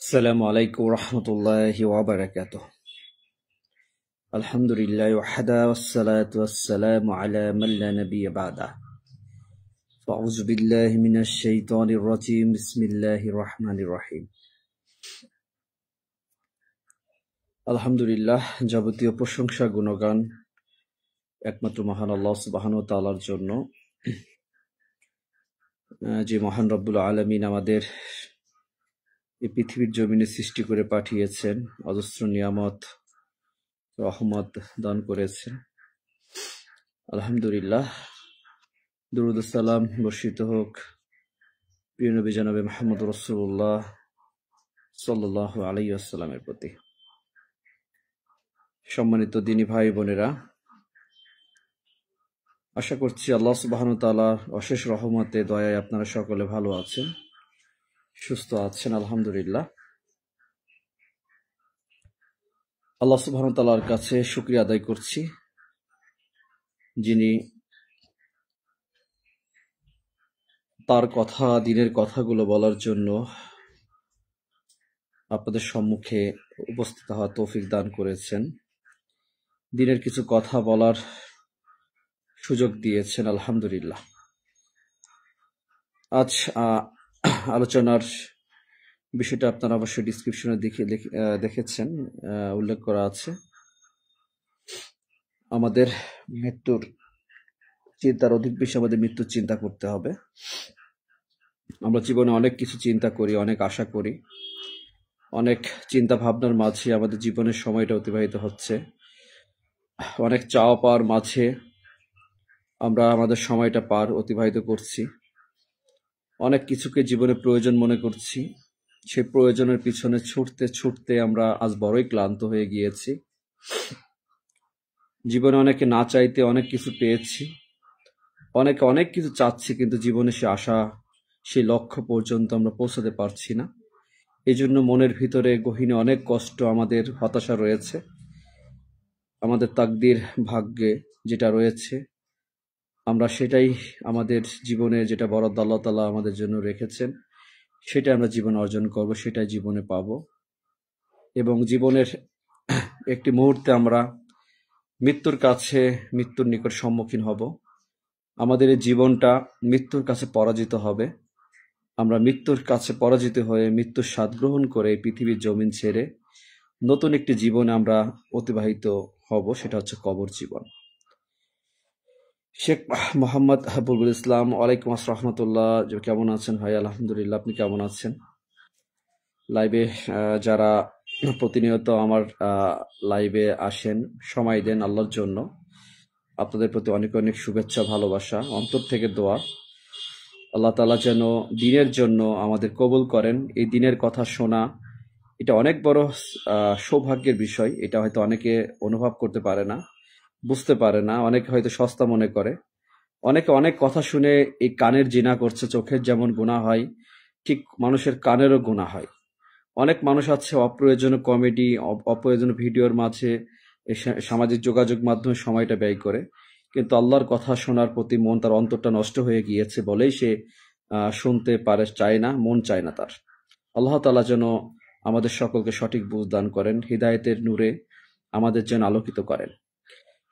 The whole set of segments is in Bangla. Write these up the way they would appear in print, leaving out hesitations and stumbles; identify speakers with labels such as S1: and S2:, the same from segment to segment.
S1: السلام عليكم ورحمة الله وبركاته. الحمد لله وحده والصلاة والسلام على من لا نبي بعده. فأعوذ بالله من الشيطان الرجيم. بسم الله الرحمن الرحيم. আলহামদুলিল্লাহ, যাবতীয় প্রশংসা গুণগান একমাত্র মহান আল্লাহ সুবহানাহু ওয়া তাআলার জন্য, যে মহান রব্বুল আলামিন আমাদের এই পৃথিবীর জমিনে সৃষ্টি করে পাঠিয়েছেন, অজস্র নিয়ামত রহমত দান করেছেন। আলহামদুলিল্লাহ, দুরূদ ও সালাম বর্ষিত হোক প্রিয় নবী জনাবে মুহাম্মদ রাসূলুল্লাহ সাল্লাল্লাহু আলাইহি ওয়াসাল্লামের প্রতি। সম্মানিত দিনী ভাই বোনেরা, আশা করছি আল্লাহ সুবহানাহু ওয়া তাআলার অশেষ রহমতে দয়ায় আপনারা সকলে ভালো আছেন, সুস্থ আছেন। আলহামদুলিল্লাহ, আল্লাহ সুবহানাহু ওয়া তাআলার কাছে শুকরিয়া আদায় করছি, যিনি তার কথা, দিনের কথাগুলো বলার জন্য আপনাদের সম্মুখে উপস্থিত হওয়ার তৌফিক দান করেছেন, দিনের কিছু কথা বলার সুযোগ দিয়েছেন। আলহামদুলিল্লাহ, আজ আলোচনার বিষয়টা আপনারা অবশ্যই ডিসক্রিপশনে দেখেছেন, উল্লেখ করা আছে। আমাদের মৃত্যুর চিন্তার অধিক বেশি আমাদের মৃত্যুর চিন্তা করতে হবে। আমরা জীবনে অনেক কিছু চিন্তা করি, অনেক আশা করি, অনেক চিন্তা ভাবনার মাঝে আমাদের জীবনের সময়টা অতিবাহিত হচ্ছে। অনেক চাওয়া পাওয়ার মাঝে আমরা আমাদের সময়টা অতিবাহিত করছি। অনেক কিছুকে জীবনে প্রয়োজন মনে করছি, সেই প্রয়োজনের পিছনে ছুটতে ছুটতে আমরা আজ বড়ই ক্লান্ত হয়ে গিয়েছি। জীবনে অনেকে না চাইতে অনেক কিছু পেয়েছি, অনেকে অনেক কিছু চাচ্ছি, কিন্তু জীবনে সে আশা, সেই লক্ষ্য পর্যন্ত আমরা পৌঁছাতে পারছি না। এই জন্য মনের ভিতরে গহীনে অনেক কষ্ট, আমাদের হতাশা রয়েছে। আমাদের তাকদীর, ভাগ্যে যেটা রয়েছে, আমরা সেটাই আমাদের জীবনে, যেটা বরাদ্দ আল্লাহ তাআলা আমাদের জন্য রেখেছেন, সেটা আমরা জীবনে অর্জন করব, সেটাই জীবনে পাব। এবং জীবনের একটি মুহূর্তে আমরা মৃত্যুর নিকট সম্মুখীন হব। আমাদের এই জীবনটা মৃত্যুর কাছে পরাজিত হবে। আমরা মৃত্যুর কাছে পরাজিত হয়ে মৃত্যুর স্বাদ গ্রহণ করে পৃথিবীর জমিন ছেড়ে নতুন একটি জীবনে আমরা অতিবাহিত হব, সেটা হচ্ছে কবর জীবন। শেখ মোহাম্মদ বুলবুল ইসলাম, ওয়ালাইকুম আসসালাম রাহমাতুল্লাহ, কেমন আছেন ভাই? আলহামদুলিল্লাহ, আপনি কেমন আছেন? লাইভে যারা প্রতিনিয়ত আমার লাইভে আসেন, সময় দেন আল্লাহর জন্য, আপনাদের প্রতি অনেক অনেক শুভেচ্ছা, ভালোবাসা, অন্তর থেকে দোয়া। আল্লাহ তাআলা যেন দিনের জন্য আমাদের কবুল করেন। এই দিনের কথা শোনা, এটা অনেক বড় সৌভাগ্যের বিষয়। এটা হয়তো অনেকে অনুভব করতে পারে না, বুঝতে পারে না, অনেকে হয়তো সস্তা মনে করে। অনেকে অনেক কথা শুনে এই কানের জিনা করছে। চোখের যেমন গুনাহ হয়, ঠিক মানুষের কানেরও গুনাহ হয়। অনেক মানুষ আছে অপ্রয়োজনীয় কমেডি, অপ্রয়োজনীয় ভিডিওর মাঝে সামাজিক যোগাযোগ মাধ্যমে সময়টা ব্যয় করে, কিন্তু আল্লাহর কথা শোনার প্রতি মন, তার অন্তরটা নষ্ট হয়ে গিয়েছে বলেই সে শুনতে পারে, চায় না, মন চায় না তার। আল্লাহ তাআলা যেন আমাদের সকলকে সঠিক বুঝ দান করেন, হিদায়েতের নূরে আমাদের যেন আলোকিত করেন।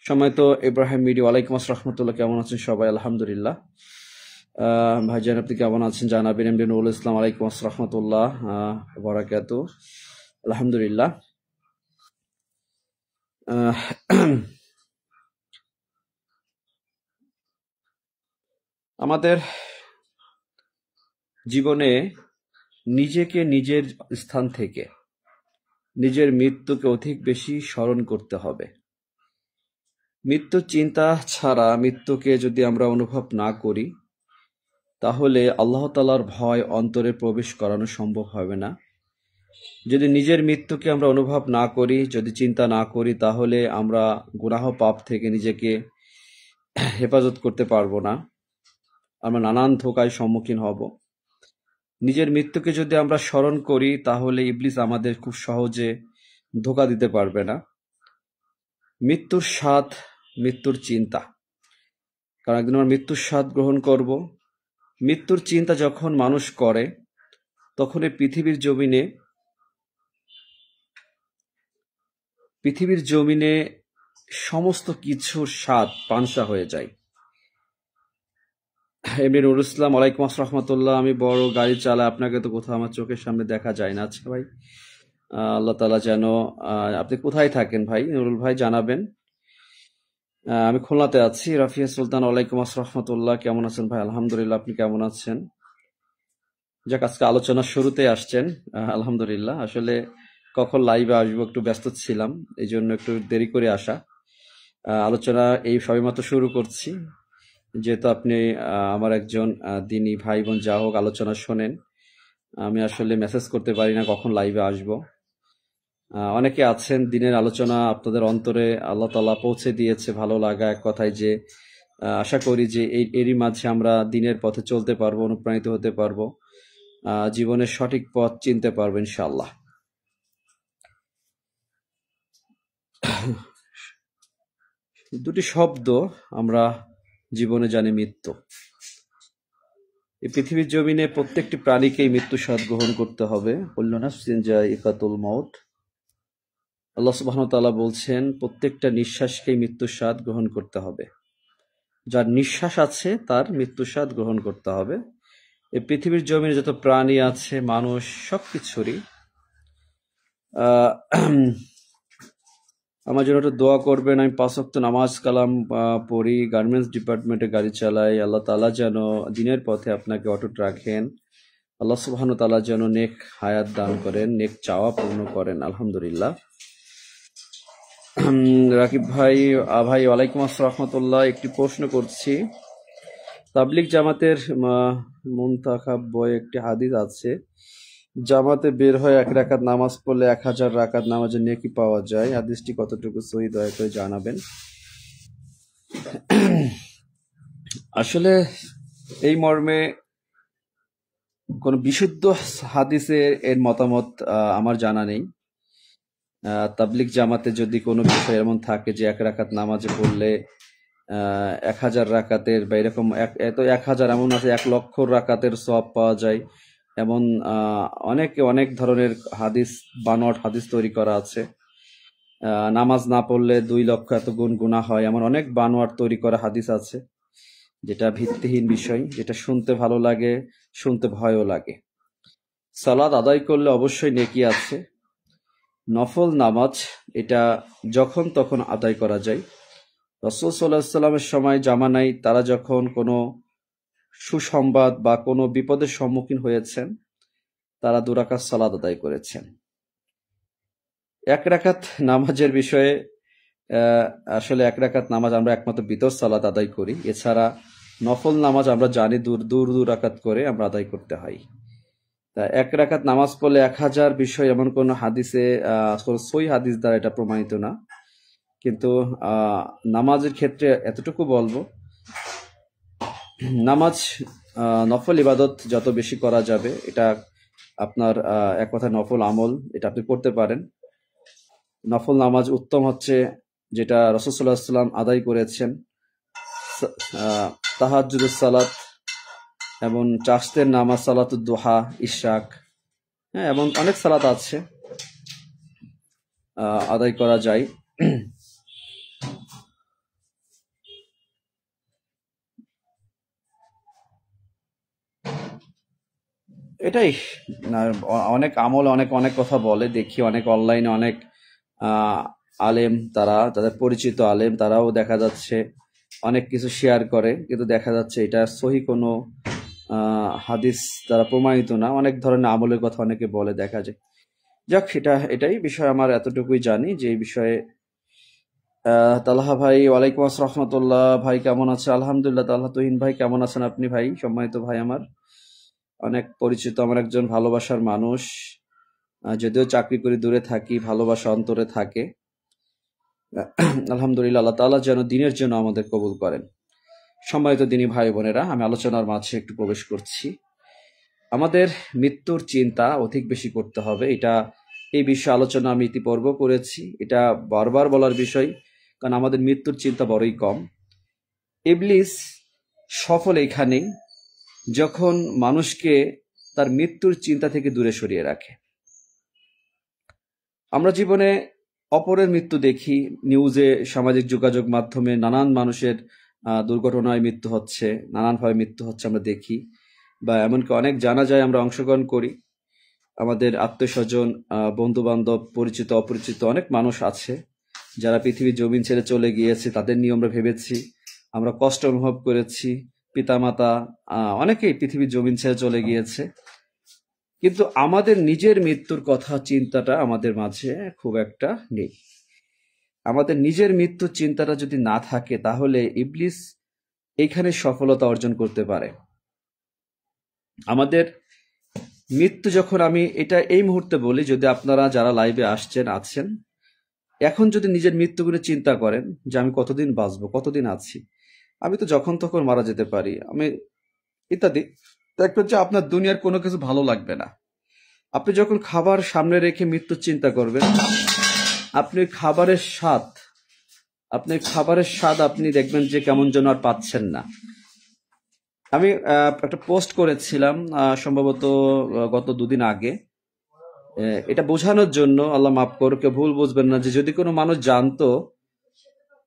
S1: সময়ত ইব্রাহিম মিডি, ওয়ালাইকুম আসসালাম রহমতুল্লাহ, কেমন আছেন সবাই? আলহামদুলিল্লাহ। ভাইজান আপনি কেমন আছেন জানাবেন। এমডি নুরুল ইসলাম, ওয়ালাইকুম আসসালাম রহমতুল্লাহ বারাকাতু। আলহামদুলিল্লাহ। আমাদের জীবনে নিজেকে নিজের স্থান থেকে নিজের মৃত্যুকে অধিক বেশি স্মরণ করতে হবে। মৃত্যুর চিন্তা ছাড়া মৃত্যুকে যদি আমরা অনুভব না করি, তাহলে আল্লাহ তাআলার ভয় অন্তরে প্রবেশ করানো সম্ভব হবে না। যদি নিজের মৃত্যুকে আমরা অনুভব না করি, যদি চিন্তা না করি, তাহলে আমরা গুনাহ পাপ থেকে নিজেকে হেফাজত করতে পারবো না। আমরা নানান ধোঁকায় সম্মুখীন হব। নিজের মৃত্যুকে যদি আমরা স্মরণ করি, তাহলে ইবলিস আমাদের খুব সহজে ধোঁকা দিতে পারবে না। মৃত্যুর স্বাদ, মৃত্যুর চিন্তা, কারণ একদিন আমরা মৃত্যুর স্বাদ গ্রহণ করব। মৃত্যুর চিন্তা যখন মানুষ করে, তখন এই পৃথিবীর জমিনে সমস্ত কিছুর স্বাদ পানসা হয়ে যায়। এমনি নুরুল ইসলাম, ওয়ালাইকুম আসসালাম রহমতুল্লাহ। আমি বড় গাড়ি চালাই, আপনাকে তো কোথাও আমার চোখের সামনে দেখা যায় না। আচ্ছা ভাই, আল্লাহ তাআলা যেন, আপনি কোথায় থাকেন ভাই নুরুল ভাই জানাবেন। আমি খুলনাতে আছি। রাফিয়া সুলতান, ওয়ালাইকুম আসসালাম রহমতুল্লাহ, কেমন আছেন ভাই? আলহামদুলিল্লাহ, আপনি কেমন আছেন? যাক, আজকে আলোচনার শুরুতে আসছেন, আলহামদুলিল্লাহ। আসলে কখন লাইভে আসবো একটু ব্যস্ত ছিলাম, এই জন্য একটু দেরি করে আসা। আলোচনা এই সবেমাত্র শুরু করছি। যেহেতু আপনি আমার একজন দিনী ভাই বোন, যা হোক, আলোচনা শোনেন, আমি আসলে মেসেজ করতে পারি না কখন লাইভে আসব। অনেকে আছেন, দিনের আলোচনা আপনাদের অন্তরে আল্লাহ তাআলা পৌঁছে দিয়েছে, ভালো লাগা এক কথায়। যে আশা করি যে এরই মাঝে আমরা দিনের পথে চলতে পারবো, অনুপ্রাণিত হতে পারবো, জীবনের সঠিক পথ চিনতে পারবো ইনশাআল্লাহ। দুটি শব্দ আমরা জীবনে জানি, মৃত্যু। এই পৃথিবীর জমিনে প্রত্যেকটি প্রাণীকেই মৃত্যু স্বাদ গ্রহণ করতে হবে। কুল্লু নাফসিন যায়িকাতুল মাউত। আল্লাহ সুবহানাহু ওয়া তাআলা বলছেন, প্রত্যেকটা নিঃশ্বাসকেই মৃত্যুর স্বাদ গ্রহণ করতে হবে। যার নিঃশ্বাস আছে তার মৃত্যুর স্বাদ গ্রহণ করতে হবে। এই পৃথিবীর জমিনে যত প্রাণী আছে, মানুষ, সবকিছুরই আমার জন্য একটু দোয়া করবেন। আমি 5 ওয়াক্ত নামাজ কালাম পড়ি, গার্মেন্টস ডিপার্টমেন্টে গাড়ি চালাই। আল্লাহ তাআলা যেন দিনের পথে আপনাকে অটুট রাখেন। আল্লাহ সুবহানাহু ওয়া তাআলা যেন নেক হায়াত দান করেন, নেক চাওয়া পূর্ণ করেন। আলহামদুলিল্লাহ। রাকিব ভাই, ভাই ওয়ালাইকুম আসসালাম রহমতুল্লাহ। একটি প্রশ্ন করছি। তাবলিগ জামাতের মুনতাখাব বইয়ে একটি হাদিস আছে, জামাতে বের হয়ে 1 রাকাত নামাজ পড়লে 1000 রাকাত নামাজের নেকি পাওয়া যায়। হাদিসটি কতটুকু সহি, দয়া করে জানাবেন। আসলে এই মর্মে কোন বিশুদ্ধ হাদিসে এর মতামত আমার জানা নেই। তাবলিগ জামাতে যদি কোনো বিষয় এমন থাকে যে 1 রাকাত নামাজে পড়লে 1000 রাকাতের বা এরকম 1000, এমন আছে 1 লক্ষ রাকাতের সওয়াব পাওয়া যায়, এমন অনেক ধরনের হাদিস, বানোয়াট হাদিস তৈরি করা আছে। নামাজ না পড়লে 2 লক্ষ এত গুণ গুনাহ হয়, এমন অনেক বানোয়াট তৈরি করা হাদিস আছে, যেটা ভিত্তিহীন বিষয়, যেটা শুনতে ভালো লাগে, শুনতে ভয়ও লাগে। সালাত আদায় করলে অবশ্যই নেকি আছে। নফল নামাজ এটা যখন তখন আদায় করা যায়। রাসূল সাল্লাল্লাহু আলাইহি ওয়াসাল্লামের সময় জামানায় তারা যখন কোনো সুসংবাদ বা কোনো বিপদের সম্মুখীন হয়েছেন, তারা 2 রাকাত সালাত আদায় করেছেন। 1 রাকাত নামাজের বিষয়ে আসলে 1 রাকাত নামাজ আমরা একমাত্র বিতর সালাত আদায় করি। এছাড়া নফল নামাজ আমরা জানি 2 রাকাত করে আমরা আদায় করতে হয়। তা 1 রাকাত নামাজ পড়লে 1000 বিষয় এমন কোন হাদিসে, সহি হাদিস দ্বারা এটা প্রমাণিত না। কিন্তু নামাজের ক্ষেত্রে এতটুকু বলবো, নামাজ নফল ইবাদত যত বেশি করা যাবে, এটা আপনার এক কথা নফল আমল, এটা আপনি করতে পারেন। নফল নামাজ উত্তম হচ্ছে যেটা রাসূল সাল্লাল্লাহু আলাইহি ওয়াসাল্লাম আদায় করেছেন, তাহাজ্জুদুস সালাত এবং চাশতের নামাজ, সালাতুদ দুহা, ইশরাক, হ্যাঁ, এমন অনেক সালাত আছে আদায় করা যায়। এটাই না, অনেক আমল অনেক অনেক কথা বলে দেখি, অনেক অনলাইনে অনেক আহ, আলেম, তারা তাদের পরিচিত আলেম, তারাও দেখা যাচ্ছে অনেক কিছু শেয়ার করে, কিন্তু দেখা যাচ্ছে এটা সহি কোনো হাদিস দ্বারা প্রমাণিত না। অনেক ধরনের আমলের কথা অনেকে বলে দেখা যায়। যাক, এটাই বিষয়, আমার এতটুকুই জানি যে এই বিষয়ে। তালহা ভাই, ওয়ালাইকুম আসসালাম রহমতুল্লাহ। ভাই কেমন আছে? আলহামদুলিল্লাহ। তালহা তুহিন ভাই কেমন আছেন আপনি? ভাই, সম্মানিত ভাই আমার, অনেক পরিচিত আমার একজন ভালোবাসার মানুষ। যদিও চাকরি করে দূরে থাকি, ভালোবাসা অন্তরে থাকে। আলহামদুলিল্লাহ, আল্লাহ তাআলা যেন দিনের জন্য আমাদের কবুল করেন। সম্মানিত দিনী ভাই বোনেরা, আমি আলোচনার মাঝে একটু প্রবেশ করছি। আমাদের মৃত্যুর চিন্তা অধিক বেশি করতে হবে, এই বিষয়ে আলোচনা আমি ইতিপূর্ব করেছি। এটা বারবার বলার বিষয়, কারণ আমাদের মৃত্যুর চিন্তা বড়ই কম। ইবলিস সফল এইখানেই, যখন মানুষকে তার মৃত্যুর চিন্তা থেকে দূরে সরিয়ে রাখে। আমরা জীবনে অপরের মৃত্যু দেখি, নিউজে, সামাজিক যোগাযোগ মাধ্যমে নানান মানুষের দুর্ঘটনায় মৃত্যু হচ্ছে, নানানভাবে মৃত্যু হচ্ছে আমরা দেখি। বা এমনকি অনেক জানাজায় আমরা অংশগ্রহণ করি। আমাদের আত্মীয়স্বজন, বন্ধু বান্ধব, পরিচিত অপরিচিত অনেক মানুষ আছে যারা পৃথিবীর জমিন ছেড়ে চলে গিয়েছে। তাদের নিয়ে আমরা ভেবেছি, আমরা কষ্ট অনুভব করেছি। পিতামাতা অনেকেই পৃথিবীর জমিন ছেড়ে চলে গিয়েছে, কিন্তু আমাদের নিজের মৃত্যুর কথা চিন্তাটা আমাদের মাঝে খুব একটা নেই। আমাদের নিজের মৃত্যুর চিন্তাটা যদি না থাকে, তাহলে ইবলিস এইখানে সফলতা অর্জন করতে পারে। আমাদের মৃত্যু যখন, আমি এটা এই মুহূর্তে বলি, যদি আপনারা যারা লাইভে আছেন, এখন যদি নিজের মৃত্যুগুলো চিন্তা করেন যে আমি কতদিন বাঁচবো, কতদিন আছি, আমি তো যখন তখন মারা যেতে পারি, আমি ইত্যাদি, দেখবেন যে আপনার দুনিয়ার কোনো কিছু ভালো লাগবে না। আপনি যখন খাবার সামনে রেখে মৃত্যুর চিন্তা করবেন, আপনি খাবারের স্বাদ আপনি দেখবেন যে কেমন যেন আর পাচ্ছেন না। আমি একটা পোস্ট করেছিলাম সম্ভবত গত দুদিন আগে, এটা বোঝানোর জন্য, আল্লাহ মাফ করুক, কেউ ভুল বুঝবেন না, যে যদি কোনো মানুষ জানতো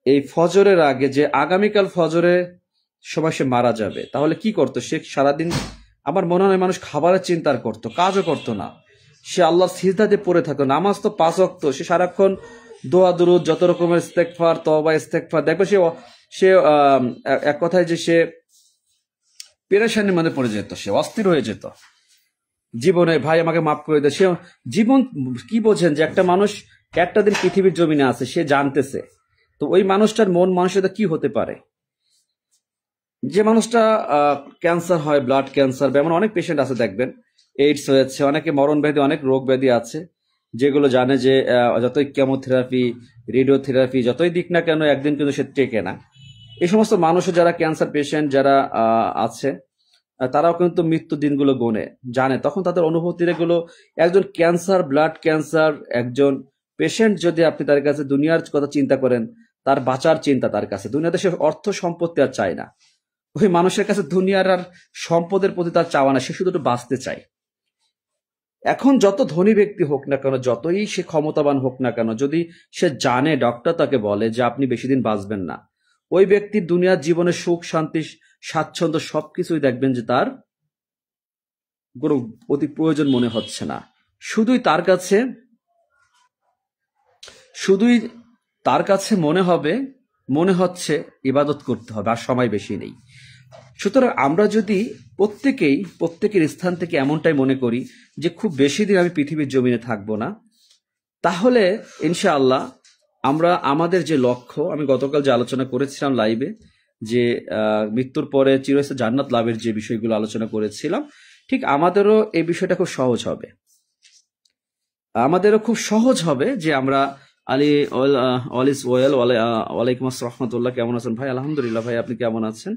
S1: এই ফজরের আগে যে আগামীকাল ফজরে সময় সে মারা যাবে, তাহলে কি করতো সে সারাদিন? আমার মনে হয় মানুষ খাবারের চিন্তা করতো, কাজও করতো না। সে আল্লাহর সিজদাতে পড়ে থাকতো। নামাজ তো 5 ওয়াক্ত, সে সারাক্ষণ দোয়া দুরুদ, যত রকমের ইস্তেগফার, তওবা, ইস্তেগফার, দেখবে সে এক কথায় যে সে পেরেশানির মধ্যে পড়ে যেত, সে অস্থির হয়ে যেত জীবনে। ভাই আমাকে মাফ করে দেয়, সে জীবন কি বোঝেন যে একটা মানুষ একটা দিন পৃথিবীর জমিনে আছে, সে জানতেছে, তো ওই মানুষটার মন মানসিকতা কি হতে পারে? যে মানুষটা ক্যান্সার হয়, ব্লাড ক্যান্সার, এমন অনেক পেশেন্ট আছে দেখবেন, এইডস হয়েছে, অনেকে মরণ ব্যাধি, অনেক রোগ ব্যাধি আছে, যেগুলো জানে যে যতই কেমোথেরাপি, রেডিওথেরাপি যতই দিক না কেন, একদিন কিন্তু সে টেকে না। এই সমস্ত মানুষও যারা ক্যান্সার পেশেন্ট যারা আছে, তারাও কিন্তু মৃত্যু দিনগুলো গোনে জানে, তখন তাদের অনুভূতি গুলো, একজন ক্যান্সার, ব্লাড ক্যান্সার একজন পেশেন্ট, যদি আপনি তার কাছে দুনিয়ার কথা চিন্তা করেন, তার বাঁচার চিন্তা, তার কাছে দুনিয়াতে সে অর্থ সম্পত্তি আর চায় না। ওই মানুষের কাছে দুনিয়ার আর সম্পদের প্রতি তার চাওয়া না, সে শুধু একটু বাঁচতে চায়। এখন যত ধনী ব্যক্তি হোক না কেন, যতই সে ক্ষমতাবান হোক না কেন, যদি সে জানে, ডক্টর তাকে বলে যে আপনি বেশি দিন বাঁচবেন না, ওই ব্যক্তির দুনিয়ার জীবনে সুখ শান্তি স্বাচ্ছন্দ্য সবকিছুই দেখবেন যে তার কোনো অতি প্রয়োজন মনে হচ্ছে না। শুধুই তার কাছে মনে হচ্ছে ইবাদত করতে হবে, আর সময় বেশি নেই। সুতরাং আমরা যদি প্রত্যেকের স্থান থেকে এমনটাই মনে করি যে খুব বেশি দিন আমি পৃথিবীর জমিনে থাকবো না, তাহলে ইনশাআল্লাহ আমরা আমাদের যে লক্ষ্য, আমি গতকাল যে আলোচনা করেছিলাম লাইভে, যে মৃত্যুর পরে চিরস্থায়ী জান্নাত লাভের যে বিষয়গুলো আলোচনা করেছিলাম, ঠিক আমাদেরও এই বিষয়টা খুব সহজ হবে যে আমরা অল ইজ ওয়েল। ওয়ালাইকুম আসসালাম রহমতুল্লাহ। কেমন আছেন ভাই? আলহামদুলিল্লাহ ভাই, আপনি কেমন আছেন?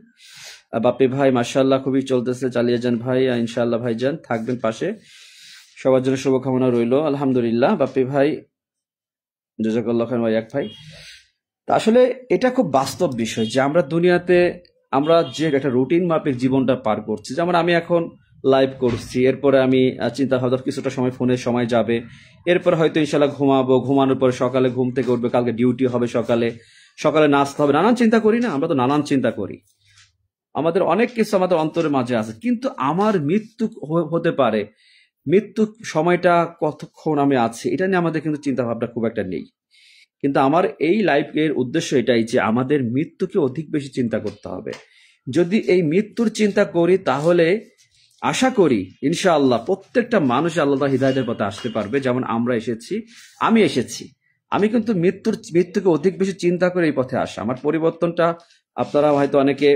S1: বাপ্পি ভাই, মাশাআল্লাহ, খুবই চলতেছে, চালিয়ে যান ভাই, ইনশাআল্লাহ ভাইজান থাকবেন পাশে, সবার জন্য শুভকামনা রইল। আলহামদুলিল্লাহ বাপ্পি ভাই, জাযাকাল্লাহ খান ভাই, এক ভাই। তা আসলে এটা খুব বাস্তব বিষয় যে আমরা দুনিয়াতে, আমরা যে একটা রুটিন মাফিক জীবনটা পার করছি, যেমন আমি এখন লাইভ করছি, এরপরে আমি চিন্তা ভাবনা, কিছুটা সময় ফোনের সময় যাবে, এরপরে হয়তো ইনশাল্লাহ ঘুমাবো, ঘুমানোর পরে সকালে ঘুম থেকে উঠবে, কালকে ডিউটি হবে, সকালে নাস্তা হবে, নানান চিন্তা করি না? আমরা তো নানান চিন্তা করি। আমাদের অনেক কিছু আমাদের অন্তরের মাঝে আছে, কিন্তু আমার মৃত্যু হতে পারে, মৃত্যু সময়টা কতক্ষণ আমি আছি এটা নিয়ে আমাদের কিন্তু চিন্তা ভাবনা খুব একটা নেই। কিন্তু আমার এই লাইফের উদ্দেশ্য এটাই যে আমাদের মৃত্যুকে অধিক বেশি চিন্তা করতে হবে। যদি এই মৃত্যুর চিন্তা করি তাহলে আশা করি ইনশাআল্লাহ প্রত্যেকটা মানুষ আল্লাহ তাআলা হিদায়াতের পথে আসতে পারবে, যেমন আমরা এসেছি, আমি এসেছি। আমি কিন্তু মৃত্যুকে অধিক বেশি চিন্তা করে এই পথে আসা। আমার পরিবর্তনটা আপনারা হয়তো অনেকে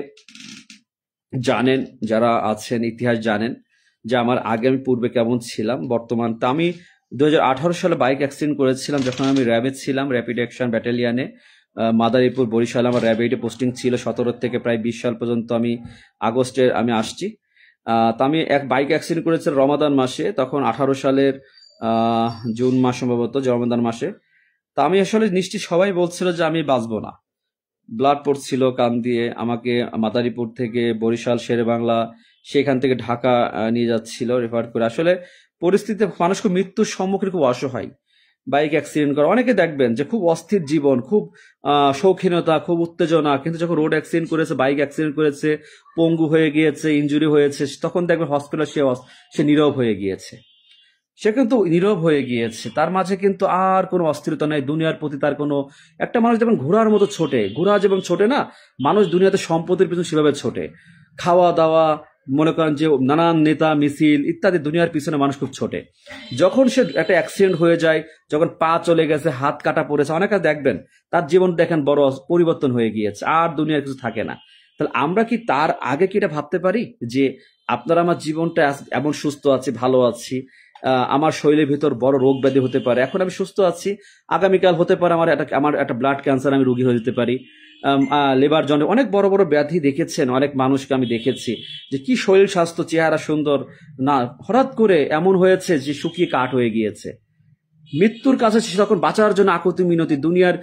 S1: জানেন, যারা আছেন ইতিহাস জানেন যে আমার আগে আমি পূর্বে কেমন ছিলাম, বর্তমান। তা আমি 2018 সালে বাইক অ্যাক্সিডেন্ট করেছিলাম যখন আমি র্যাবে ছিলাম, র্যাপিড অ্যাকশন ব্যাটালিয়ানে। মাদারীপুর বরিশাল আমার র্যাব 8 পোস্টিং ছিল। 17 থেকে প্রায় 20 সাল পর্যন্ত আমি আগস্টে আমি আসছি। তা আমি এক বাইক অ্যাক্সিডেন্ট করেছিলাম রমাদান মাসে, তখন 18 সালের জুন মাস সম্ভবত, যে রমাদান মাসে। তা আমি আসলে নিশ্চিত সবাই বলছিল যে আমি বাঁচবো না, ব্লাড পড়ছিল কান দিয়ে। আমাকে মাদারীপুর থেকে বরিশাল শেরেবাংলা, সেখান থেকে ঢাকা নিয়ে যাচ্ছিল রেফার করে। আসলে পরিস্থিতিতে মানুষ খুব মৃত্যুর সম্মুখীন, খুব অসহায়। বাইক অ্যাক্সিডেন্ট করা, অনেকে দেখবেন যে খুব অস্থির জীবন, খুব শৌখিনতা, খুব উত্তেজনা, কিন্তু যখন রোড অ্যাক্সিডেন্ট করেছে, বাইক অ্যাক্সিডেন্ট করেছে, পঙ্গু হয়ে গিয়েছে, ইনজুরি হয়েছে, তখন দেখবেন হসপিটাল সে নীরব হয়ে গিয়েছে। সে কিন্তু নীরব হয়ে গিয়েছে, তার মাঝে কিন্তু আর কোনো অস্থিরতা নেই দুনিয়ার প্রতি। তার কোনো, একটা মানুষ যেমন ঘোড়ার মতো ছোটে, ঘোড়া যেমন ছোটে না, মানুষ দুনিয়াতে সম্পত্তির পিছনে সেভাবে ছোটে। খাওয়া দাওয়া, মনে করেন যে নানান নেতা মিছিল ইত্যাদি দুনিয়ার পিছনে মানুষ খুব ছোটে। যখন সে একটা অ্যাক্সিডেন্ট হয়ে যায়, যখন পা চলে গেছে, হাত কাটা পড়েছে, অনেকে দেখবেন তার জীবন দেখেন বড় পরিবর্তন হয়ে গিয়েছে, আর দুনিয়ার কিছু থাকে না। তাহলে আমরা কি তার আগে কি এটা ভাবতে পারি যে আপনারা, আমার জীবনটা এমন সুস্থ আছি, ভালো আছি, আমার শরীরের ভিতর বড় রোগ ব্যাধি হতে পারে, এখন আমি সুস্থ আছি, আগামীকাল হতে পারে আমার একটা ব্লাড ক্যান্সার, আমি রোগী হয়ে যেতে পারি, লেবার জন্ডিস, অনেক বড় বড় ব্যাধি দেখেছেন, অনেক মানুষকে আমি দেখেছি যে কি শরীর স্বাস্থ্য, চেহারা সুন্দর, না হঠাৎ করে এমন হয়েছে যে শুকিয়ে কাঠ হয়ে গিয়েছে। মৃত্যুর কাছে সে তখন বাঁচার জন্য আকুতি মিনতি, দুনিয়ার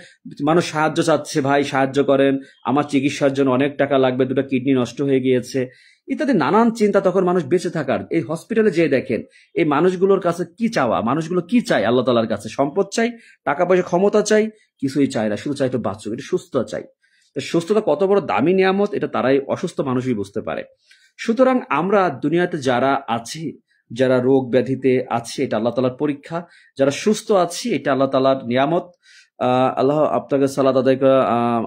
S1: মানুষ সাহায্য চাচ্ছে, ভাই সাহায্য করেন, আমার চিকিৎসার জন্য অনেক টাকা লাগবে, দুটো কিডনি নষ্ট হয়ে গিয়েছে, ইত্যাদি নানান চিন্তা। তখন মানুষ বেঁচে থাকার, এই হসপিটালে যেয়ে দেখেন এই মানুষগুলোর কাছে কি চাওয়া, মানুষগুলো কি চাই আল্লাহ তাআলার কাছে? সম্পদ চাই, টাকা পয়সা, ক্ষমতা চাই? কিছুই চায় না, শুধু চাই একটু বাঁচুক, একটু সুস্থ চাই। তো সুস্থতা কত বড় দামি নিয়ামত, এটা তারাই, অসুস্থ মানুষই বুঝতে পারে। সুতরাং আমরা দুনিয়াতে যারা আছি, যারা রোগ ব্যাধিতে আছি, এটা আল্লাহ তাআলার পরীক্ষা। যারা সুস্থ আছি, এটা আল্লাহ তাআলার নিয়ামত। আল্লাহ আপনাকে সালাত আদায় করা,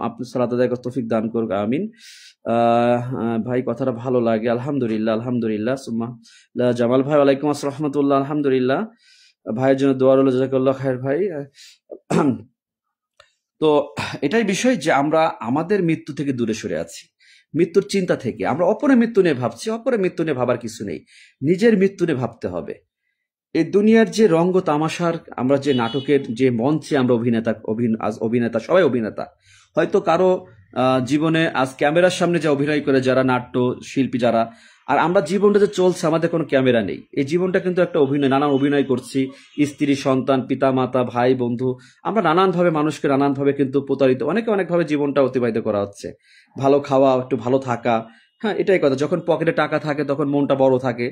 S1: আপনি সালাত আদায় করার তৌফিক দান করুক, আমিন। ভাই কথাটা ভালো লাগে, আলহামদুলিল্লাহ, আলহামদুলিল্লাহ। সুম্মা জামাল ভাই, ওয়ালাইকুম আসসালাম রহমতুল্লাহ, আলহামদুলিল্লাহ। ভাইয়ের জন্য দোয়া রইল, জাযাকাল্লাহ খায়ের ভাই। তো এটাই বিষয় যে আমরা আমাদের মৃত্যু থেকে দূরে সরে আছি, মৃত্যুর চিন্তা থেকে। আমরা অপরের মৃত্যু নিয়ে ভাবছি, অপরের মৃত্যু নিয়ে ভাবার কিছু নেই, নিজের মৃত্যু নিয়ে ভাবতে হবে। এই দুনিয়ার যে রঙ্গ তামাশার, আমরা যে নাটকের যে মঞ্চে আমরা অভিনেতা, সবাই অভিনেতা। হয়তো কারো জীবনে আজ ক্যামেরার সামনে যে অভিনয় করে যারা নাট্য শিল্পী যারা, আর আমরা জীবনটা যে চলছে, আমাদের কোনো ক্যামেরা নেই, এই জীবনটা কিন্তু একটা অভিনয়, নানান অভিনয় করছি, স্ত্রী সন্তান পিতা মাতা ভাই বন্ধু, আমরা নানানভাবে মানুষকে নানানভাবে কিন্তু প্রতারিত, অনেকে অনেকভাবে জীবনটা অতিবাহিত করা হচ্ছে। ভালো খাওয়া, একটু ভালো থাকা, হ্যাঁ এটাই কথা। যখন পকেটে টাকা থাকে তখন মনটা বড় থাকে,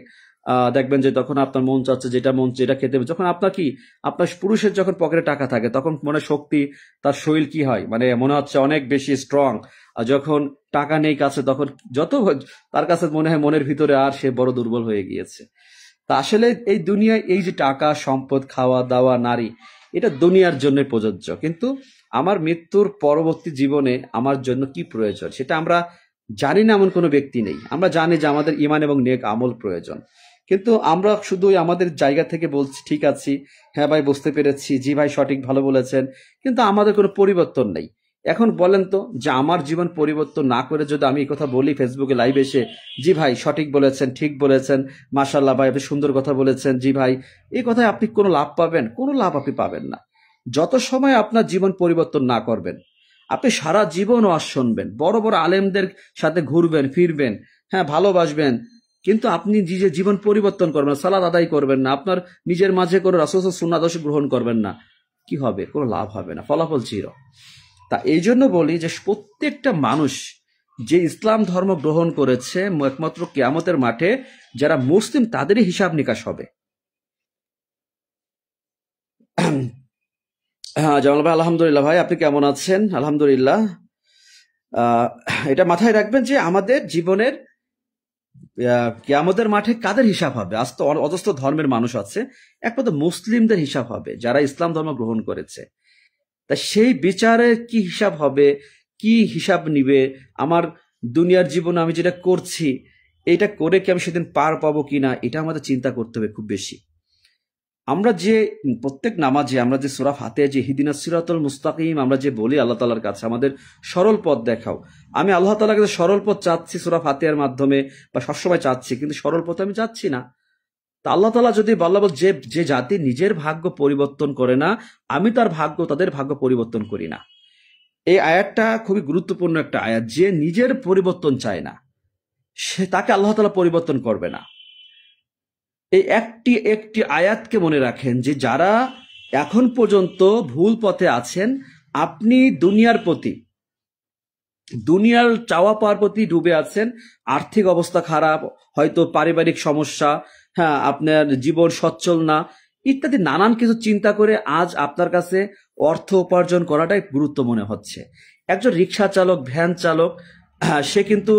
S1: দেখবেন যে তখন আপনার মন চাচ্ছে যেটা খেতে হবে। যখন আপনার কি, আপনার পুরুষের যখন পকেটে টাকা থাকে তখন মনে শক্তি, তার শরীর কি হয়, মানে মনে হচ্ছে অনেক বেশি স্ট্রং। আর যখন টাকা নেই কাছে, তখন তার কাছে মনে হয় মনের ভিতরে আর সে বড় দুর্বল হয়ে গিয়েছে। তা আসলে এই দুনিয়ায় এই যে টাকা সম্পদ, খাওয়া দাওয়া, নারী, এটা দুনিয়ার জন্য প্রযোজ্য, কিন্তু আমার মৃত্যুর পরবর্তী জীবনে আমার জন্য কি প্রয়োজন সেটা আমরা জানি না, এমন কোনো ব্যক্তি নেই। আমরা জানি যে আমাদের ঈমান এবং নেক আমল প্রয়োজন, কিন্তু আমরা শুধু আমাদের জায়গা থেকে বলছি ঠিক আছি, হ্যাঁ ভাই বুঝতে পেরেছি, জি ভাই সঠিক ভালো বলেছেন, কিন্তু আমাদের কোনো পরিবর্তন নেই। এখন বলেন তো, যে আমার জীবন পরিবর্তন না করে যদি আমি এই কথা বলি ফেসবুকে লাইভ এসে, জি ভাই সঠিক বলেছেন, ঠিক বলেছেন, মাশাআল্লাহ ভাই আপনি সুন্দর কথা বলেছেন, জি ভাই, এই কথায় আপনি কোনো লাভ পাবেন? কোনো লাভ আপনি পাবেন না। যত সময় আপনার জীবন পরিবর্তন না করবেন, আপনি সারা জীবন ওয়াজ শুনবেন, বড় বড় আলেমদের সাথে ঘুরবেন ফিরবেন, হ্যাঁ ভালোবাসবেন, কিন্তু আপনি নিজের জীবন পরিবর্তন করবেন না, সালাত আদায় করবেন না, আপনার নিজের মাঝে করে রাসূলের সুন্নাহ আদর্শ গ্রহণ করবেন না, কি হবে? কোনো লাভ হবে না, ফলাফল জিরো। তা এই জন্য বলি যে প্রত্যেকটা মানুষ যে ইসলাম ধর্ম গ্রহণ করেছে, একমাত্র কিয়ামতের মাঠে যারা মুসলিম তাদেরই হিসাব নিকাশ হবে। হ্যাঁ জামাল ভাই, আলহামদুলিল্লাহ। ভাই আপনি কেমন আছেন? আলহামদুলিল্লাহ। আহ, এটা মাথায় রাখবেন যে আমাদের জীবনের কিয়ামতের মাঠে কাদের হিসাব হবে? আজ তো অজস্র ধর্মের মানুষ আছে, একমাত্র মুসলিমদের হিসাব হবে যারা ইসলাম ধর্ম গ্রহণ করেছে। তা সেই বিচারে কি হিসাব হবে, কি হিসাব নিবে? আমার দুনিয়ার জীবনে আমি যেটা করছি, এটা করে কি আমি সেদিন পার পাবো কিনা, এটা আমাদের চিন্তা করতে হবে খুব বেশি। আমরা যে প্রত্যেক নামাজে আমরা যে সূরা ফাতিহা যে ইহদিনাস সিরাতাল মুস্তাকিম আমরা যে বলি আল্লাহ তাআলার কাছে আমাদের সরল পথ দেখাও, আমি আল্লাহ তাআলার কাছে সরল পথ চাচ্ছি সূরা ফাতিহার মাধ্যমে, বা সবসময় চাচ্ছি, কিন্তু সরল পথে আমি যাচ্ছি না। তা আল্লাহ তাআলা যদি বলা যে যে জাতি নিজের ভাগ্য পরিবর্তন করে না, আমি তাদের ভাগ্য পরিবর্তন করি না। এই আয়াতটা খুবই গুরুত্বপূর্ণ একটা আয়াত। যে নিজের পরিবর্তন চায় না, সে তাকে আল্লাহ তাআলা পরিবর্তন করবে না। এই একটি একটি আয়াতকে মনে রাখেন যে যারা এখন পর্যন্ত ভুল পথে আছেন, আপনি দুনিয়ার চাওয়া পাওয়ার প্রতি ডুবে আছেন, আর্থিক অবস্থা খারাপ, হয়তো পারিবারিক সমস্যা, হ্যাঁ আপনার জীবন সচ্ছল না, ইত্যাদি নানান কিছু চিন্তা করে আজ আপনার কাছে অর্থ উপার্জন করাটাই গুরুত্ব মনে হচ্ছে। একজন রিক্সা চালক, ভ্যান চালক, সে কিন্তু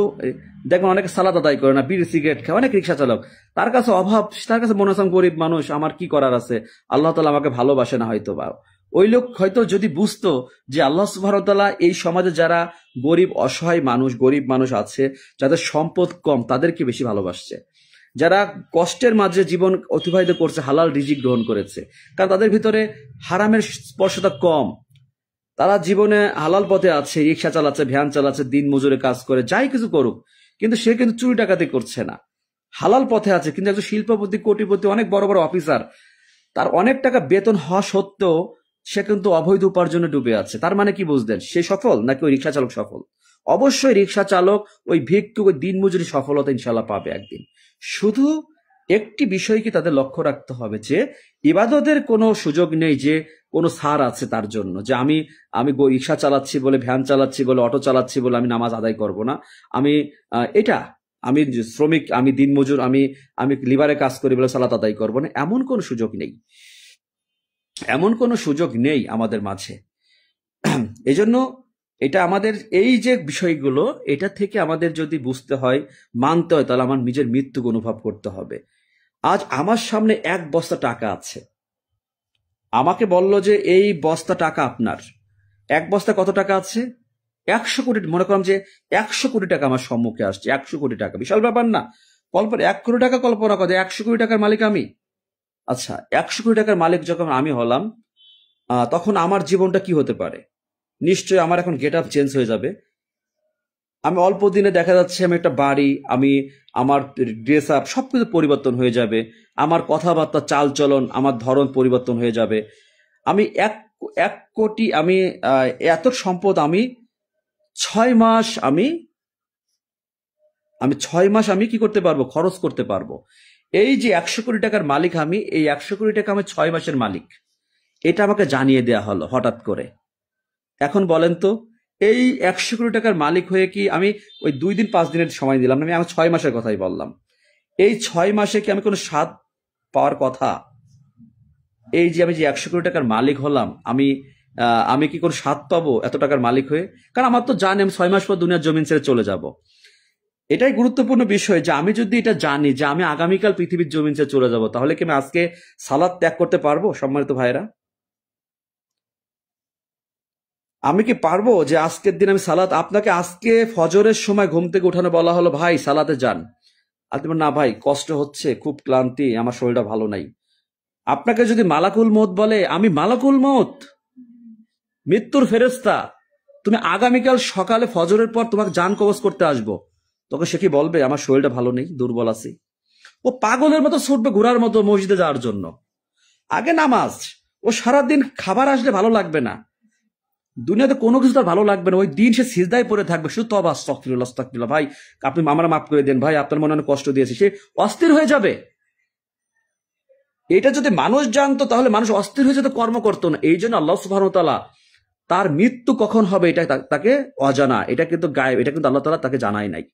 S1: দেখবেন অনেকে সালাত আদায় করে না, বিড়ি সিগারেট খায়, অনেক রিক্সা চালক, তার কাছে অভাব, তার কাছে মনে হচ্ছে আমি গরিব মানুষ, আমার কি করার আছে, আল্লাহ তাআলা আমাকে ভালোবাসে না হয়তো বা। ওই লোক হয়তো যদি বুঝতো যে আল্লাহ সুবহানাহু ওয়া তাআলা এই সমাজে যারা গরিব অসহায় মানুষ, গরিব মানুষ আছে, যাদের সম্পদ কম, তাদেরকে বেশি ভালোবাসছে, যারা কষ্টের মাঝে জীবন অতিবাহিত করছে, হালাল রিজিক গ্রহণ করেছে, কারণ তাদের ভিতরে হারামের স্পর্শতা কম, তারা জীবনে হালাল পথে আছে, রিক্সা চালাচ্ছে, ভ্যান চালাচ্ছে, দিন মজুরে কাজ করে, যাই কিছু করুক, কিন্তু সে কিন্তু চুরি ডাকাতি করছে না, হালাল পথে আছে। কিন্তু একজন শিল্পপতি, কোটিপতি, অনেক বড় বড় অফিসার, তার অনেক টাকা বেতন হওয়া সত্ত্বেও সে কিন্তু অবৈধ উপার্জনে ডুবে আছে। তার মানে কি বুঝলেন, সে সফল নাকি ওই রিক্সা চালক সফল? অবশ্যই রিক্সা চালক, ওই ভিক্ষুক, ওই দিনমজুরি সফলতা ইনশাল্লাহ পাবে একদিন। শুধু একটি বিষয়কে তাদের লক্ষ্য রাখতে হবে যে ইবাদতের কোনো সুযোগ নেই, যে কোনো ছাড় আছে তার জন্য, যে আমি আমি রিক্সা চালাচ্ছি বলে, ভ্যান চালাচ্ছি বলে, অটো চালাচ্ছি বলে আমি নামাজ আদায় করব না, আমি এটা আমি শ্রমিক, আমি দিনমজুর, আমি আমি লিভারে কাজ করি বলে সালাত আদায় করব না, এমন কোনো সুযোগ নেই, এমন কোনো সুযোগ নেই আমাদের মাঝে। এজন্য এটা আমাদের এই যে বিষয়গুলো, এটা থেকে আমাদের যদি বুঝতে হয়, মানতে হয়, তাহলে আমার নিজের মৃত্যুকে অনুভব করতে হবে। আজ আমার সামনে এক বস্তা টাকা আছে, আমাকে বলল যে এই বস্তা টাকা আপনার। এক বস্তা কত টাকা আছে? 100 কোটি। মনে করলাম যে 100 কোটি টাকা আমার সম্মুখে আসছে, 100 কোটি টাকা বিশাল ব্যাপার না? কল্পনা, 1 কোটি টাকা কল্পনা করে, 100 কোটি টাকার মালিক আমি। আচ্ছা, 100 কোটি টাকার মালিক যখন আমি হলাম, তখন আমার জীবনটা কি হতে পারে? নিশ্চয়ই আমার এখন গেট আপ চেঞ্জ হয়ে যাবে। আমি অল্প দিনে দেখা যাচ্ছে আমি একটা বাড়ি, আমি আমার ড্রেস আপ সবকিছু পরিবর্তন হয়ে যাবে, আমার কথাবার্তা, চাল চলন, আমার ধরন পরিবর্তন হয়ে যাবে। আমি এক এক কোটি, আমি এত সম্পদ আমি 6 মাস, আমি 6 মাস আমি কি করতে পারবো? খরচ করতে পারবো। এই যে 100 কোটি টাকার মালিক আমি, এই 100 কোটি টাকা আমি 6 মাসের মালিক, এটা আমাকে জানিয়ে দেয়া হলো হঠাৎ করে। এখন বলেন তো, এই 100 কোটি টাকার মালিক হয়ে কি আমি ওই 2 দিন 5 দিনের সময় দিলাম না, আমি 6 মাসের কথাই বললাম। এই 6 মাসে কি আমি কোনো স্বাদ পাওয়ার কথা? এই যে আমি যে 100 কোটি টাকার মালিক হলাম, আমি কি কোনো স্বাদ পাবো এত টাকার মালিক হয়ে? কারণ আমার তো জানি আমি 6 মাস পর দুনিয়ার জমিন ছেড়ে চলে যাব। এটাই গুরুত্বপূর্ণ বিষয়, যে আমি যদি এটা জানি যে আমি আগামীকাল পৃথিবীর জমিন ছেড়ে চলে যাব, তাহলে কি আমি আজকে সালাত ত্যাগ করতে পারবো? সম্মানিত ভাইরা, আমি কি পারবো যে আজকের দিন আমি সালাত, আপনাকে আজকে ফজরের সময় ঘুম থেকে উঠানো বলা হলো ভাই সালাতে যান, আপনি বলেন, না ভাই কষ্ট হচ্ছে, খুব ক্লান্তি, আমার শরীরটা ভালো নাই। আপনাকে যদি মালাকুল মউত বলে, আমি মালাকুল মউত, মৃত্যুর ফেরেশতা, তুমি আগামীকাল সকালে ফজরের পর তোমাকে জান কবজ করতে আসবো, তখন সে কি বলবে আমার শরীরটা ভালো নেই, দুর্বল আছি? ও পাগলের মতো ছুটবে ঘোড়ার মতো মসজিদে যাওয়ার জন্য। আগে নামাজ, ও সারাদিন খাবার আসলে ভালো লাগবে না, দুনিয়াতে কোনো কিছু তার ভালো লাগবে না, ওই দিন সে সিজদায় পড়ে থাকবে, শুধু তবা আস্তাগফিরুল্লাহ আস্তাগফিরুল্লাহ, ভাই আপনি আমরা মাফ করে দেন, ভাই আপনার মনে অনেক কষ্ট দিয়েছে, সে অস্থির হয়ে যাবে। এটা যদি মানুষ জানতো, তাহলে মানুষ অস্থির হয়ে যেত, কর্ম করতো না। এই জন্য আল্লাহ সুবহানাহু ওয়া তাআলা তার মৃত্যু কখন হবে এটা তাকে অজানা, এটা কিন্তু গায়েব, এটা কিন্তু আল্লাহ তাআলা তাকে জানায় নাই।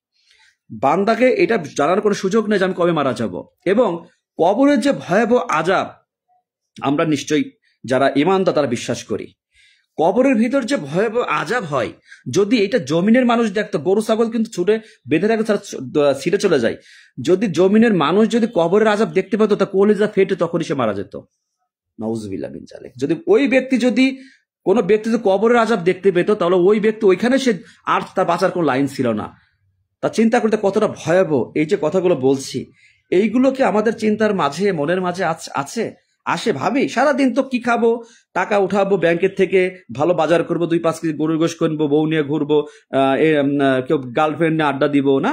S1: বান্দাকে এটা জানার কোনো সুযোগ নেই যে আমি কবে মারা যাব। এবং কবরের যে ভয়াবহ আযাব, আমরা নিশ্চয়ই যারা ঈমানদার তারা বিশ্বাস করি, কবরের ভিতর যে ভয়াবহ আযাব হয়, যদি এটা জমিনের মানুষ দেখতো, গরু ছাগল কিন্তু ছুটে বেঁধে রাখে, তারা ছিটে চলে যায়। যদি জমিনের মানুষ যদি কবরের আযাব দেখতে পেতো, তা কলিজা ফেটে তখনই সে মারা যেত। নাউজুবিল্লাহ মিন জালিক। যদি ওই ব্যক্তি যদি কোনো ব্যক্তি যদি কবরের আযাব দেখতে পেত, তাহলে ওই ব্যক্তি ওইখানে সে আর তার বাঁচার কোনো লাইন ছিল না। তা চিন্তা করতে কতটা ভয়াবহ এই যে কথাগুলো বলছি, এইগুলোকে আমাদের চিন্তার মাঝে, মনের মাঝে আছে আসে, ভাবি সারাদিন তো কি খাবো, টাকা উঠাবো ব্যাংকের থেকে, ভালো বাজার করবো, 2-5 কেজি গরুর গোশত কিনবো, বউ নিয়ে ঘুরবো, কেউ গার্লফ্রেন্ড নিয়ে আড্ডা দিব না,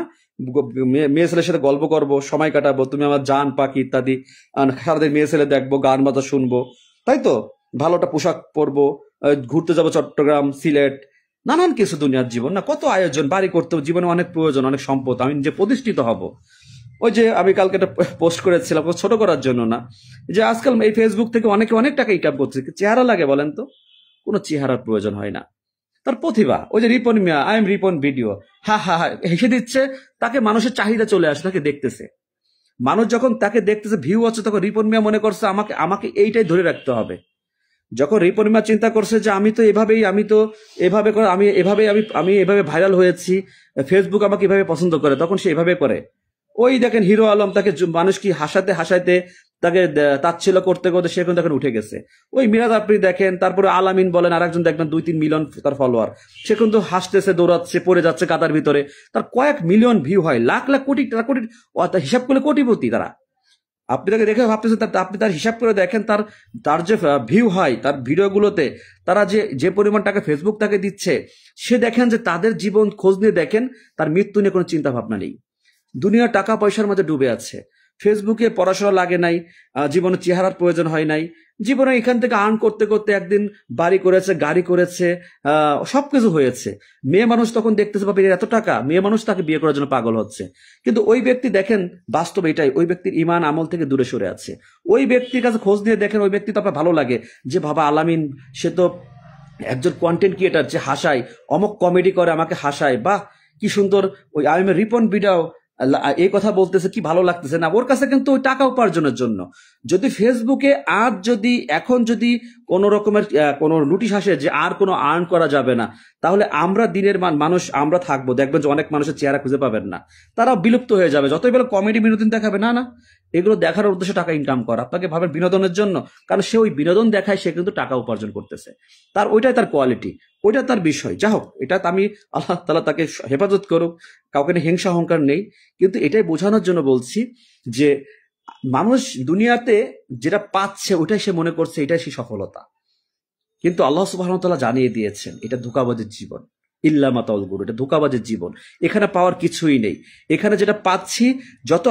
S1: মেয়ে ছেলের সাথে গল্প করবো, সময় কাটাবো, তুমি আমার জান পাখি ইত্যাদি, সারাদিন মেয়ে ছেলে দেখবো, গান বাজা শুনবো, তাই তো, ভালোটা পোশাক পরবো, ঘুরতে যাবো চট্টগ্রাম, সিলেট, নানান কিছু দুনিয়ার জীবন না, কত আয়োজন, বাড়ি করতে হবে, জীবনে অনেক প্রয়োজন, অনেক সম্পদ, আমি নিজে প্রতিষ্ঠিত হব। ওই যে আমি কালকে একটা পোস্ট করেছিলাম, ছোট করার জন্য না, যে আজকাল এই ফেসবুক থেকে অনেকে অনেক টাকা ইনকাম করছে, চেহারা লাগে বলেন তো? কোনো চেহারার প্রয়োজন হয় না, তার প্রতিভা। ওই যে রিপন মিয়া, আই এম রিপন ভিডিও, হা হা হা হেসে দিচ্ছে, তাকে মানুষের চাহিদা চলে আসে, তাকে দেখতেছে মানুষ, যখন তাকে দেখতেছে ভিউ হচ্ছে, তখন রিপন মিয়া মনে করছে আমাকে আমাকে এইটাই ধরে রাখতে হবে। যখন রিপন মিয়া চিন্তা করছে যে আমি তো এভাবে করে, আমি এভাবে ভাইরাল হয়েছি, ফেসবুক আমাকে এভাবে পছন্দ করে, তখন সে এভাবে করে। ওই দেখেন হিরো আলম, তাকে মানুষ কি হাসাতে হাসাতে, তাকে তাচ্ছিল্য করতে করতে সে কিন্তু এখন উঠে গেছে। ওই মিরাজ আপনি দেখেন, তারপরে আলামিন বলেন, আর একজন দেখবেন 2-3 মিলিয়ন তার ফলোয়ার, সে কিন্তু হাসতেছে, দৌড়াচ্ছে, পড়ে যাচ্ছে কাদার ভিতরে, তার কয়েক মিলিয়ন ভিউ হয়, লাখ লাখ কোটি কোটি, হিসাব করলে কোটিপতি তারা। আপনি তাকে দেখে ভাবতেছেন, আপনি তার হিসাব করে দেখেন, তার যে ভিউ হয় তার ভিডিওগুলোতে, তারা যে পরিমাণ টাকা ফেসবুক তাকে দিচ্ছে, সে দেখেন যে তাদের জীবন খোঁজ নিয়ে দেখেন, তার মৃত্যু নিয়ে কোনো চিন্তা ভাবনা নেই, দুনিয়া টাকা পয়সার মধ্যে ডুবে আছে। ফেসবুকে পড়াশোনা লাগে নাই, জীবনে চেহারার প্রয়োজন হয় নাই, জীবনে এখান থেকে আর্ন করতে করতে একদিন বাড়ি করেছে, গাড়ি করেছে, সবকিছু হয়েছে। মেয়ে মানুষ তখন দেখতেছে বাবা এত টাকা, মেয়ে মানুষ তাকে বিয়ে করার জন্য পাগল হচ্ছে। কিন্তু ওই ব্যক্তি দেখেন, বাস্তব এটাই, ওই ব্যক্তির ইমান আমল থেকে দূরে সরে আছে। ওই ব্যক্তির কাছে খোঁজ নিয়ে দেখেন, ওই ব্যক্তি তো আপনার ভালো লাগে, যে বাবা আলামিন সে তো একজন কন্টেন্ট ক্রিয়েটার, যে হাসায়, অমুক কমেডি করে আমাকে হাসায়, বাহ কি সুন্দর, ওই আই এম রিপন ভিডিও এই কথা বলতেছে, কি ভালো লাগতেছে না? ওর কাছে কিন্তু ওই টাকা উপার্জনের জন্য। যদি ফেসবুকে আজ যদি এখন যদি কোন রকমের কোনো নোটিশ আসে যে আর কোনো আর্ন করা যাবে না, তাহলে আমরা দিনের মানুষ আমরা থাকবো, দেখবেন যে অনেক মানুষের চেহারা খুঁজে পাবেন না, তারা বিলুপ্ত হয়ে যাবে। যতই বলে কমেডি বিনোদন দেখাবে, না না, এগুলো দেখার উদ্দেশ্যে টাকা ইনকাম করা, আপনাকে ভাবেন বিনোদনের জন্য, কারণ সে ওই বিনোদন দেখায়, সে কিন্তু টাকা উপার্জন করতেছে, তার ওইটাই তার কোয়ালিটি, ওইটা তার বিষয়। যা হোক, এটা আমি আল্লাহ তাআলা তাকে হেফাজত করুক, কাউকে নিয়ে হিংসা অহংকার নেই, কিন্তু এটাই বোঝানোর জন্য বলছি যে মানুষ দুনিয়াতে যেটা পাচ্ছে ওইটাই সে মনে করছে এটাই সে সফলতা, কিন্তু আল্লাহ সুবহানাহু ওয়া তাআলা জানিয়ে দিয়েছেন এটা ধোঁকাবাজের জীবন, ইল্লা মাতাউল গুরুর, এটা ধোঁকাবাজের জীবন, এখানে পাওয়ার কিছুই নেই। এখানে যেটা পাচ্ছি,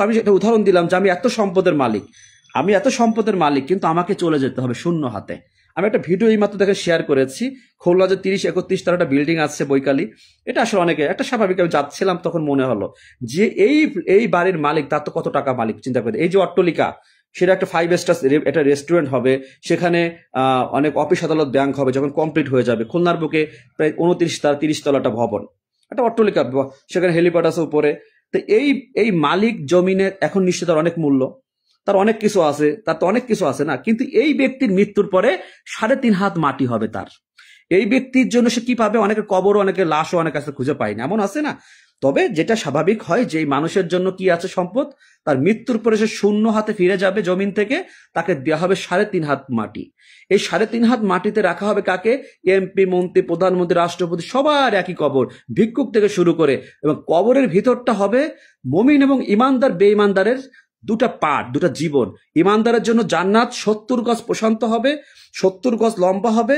S1: আমি একটা উদাহরণ দিলাম যে আমি এত সম্পদের মালিক, কিন্তু আমাকে চলে যেতে হবে শূন্য হাতে। আমি একটা ভিডিও এই মাত্র দেখে শেয়ার করেছি, খুলনা যে 30-31 তার একটা বিল্ডিং আছে বৈকালী, এটা আসলে অনেকে একটা স্বাভাবিক, আমি যাচ্ছিলাম তখন মনে হলো যে এই বাড়ির মালিক, তার তো কত টাকা মালিক, চিন্তা করে, এই যে অট্টলিকা, সেটা একটা 5 স্টার একটা রেস্টুরেন্ট হবে, সেখানে অনেক অফিস আদালত ব্যাংক হবে, যখন কমপ্লিট হয়ে যাবে। খুলনার বুকে প্রায় 30 তলা একটা ভবন, একটা অট্টলিকা, সেখানে হেলিপ্যাড আছে উপরে। তো এই মালিক জমিনের এখন নিশ্চয় তার অনেক মূল্য, তার অনেক কিছু আছে, তার তো অনেক কিছু আছে না, কিন্তু এই ব্যক্তির মৃত্যুর পরে 3.5 হাত মাটি হবে তার। এই ব্যক্তির জন্য সে কি পাবে? অনেকের কবরও, অনেকের লাশও অনেক কাছে খুঁজে পায় না, এমন আছে না? তবে যেটা স্বাভাবিক হয় যে এই মানুষের জন্য কি আছে সম্পদ, তার মৃত্যুর পরে সে শূন্য হাতে ফিরে যাবে জমিন থেকে, তাকে দেওয়া হবে 3.5 হাত মাটি। এই 3.5 হাত মাটিতে রাখা হবে কাকে? এমপি, মন্ত্রী, প্রধানমন্ত্রী, রাষ্ট্রপতি, সবার একই কবর, ভিক্ষুক থেকে শুরু করে। এবং কবরের ভিতরটা হবে মুমিন এবং ইমানদার বেঈমানদারের দুটা পার্ট, দুটা জীবন। ইমানদারের জন্য জান্নাত 70 গজ প্রশান্ত হবে, 70 গজ লম্বা হবে,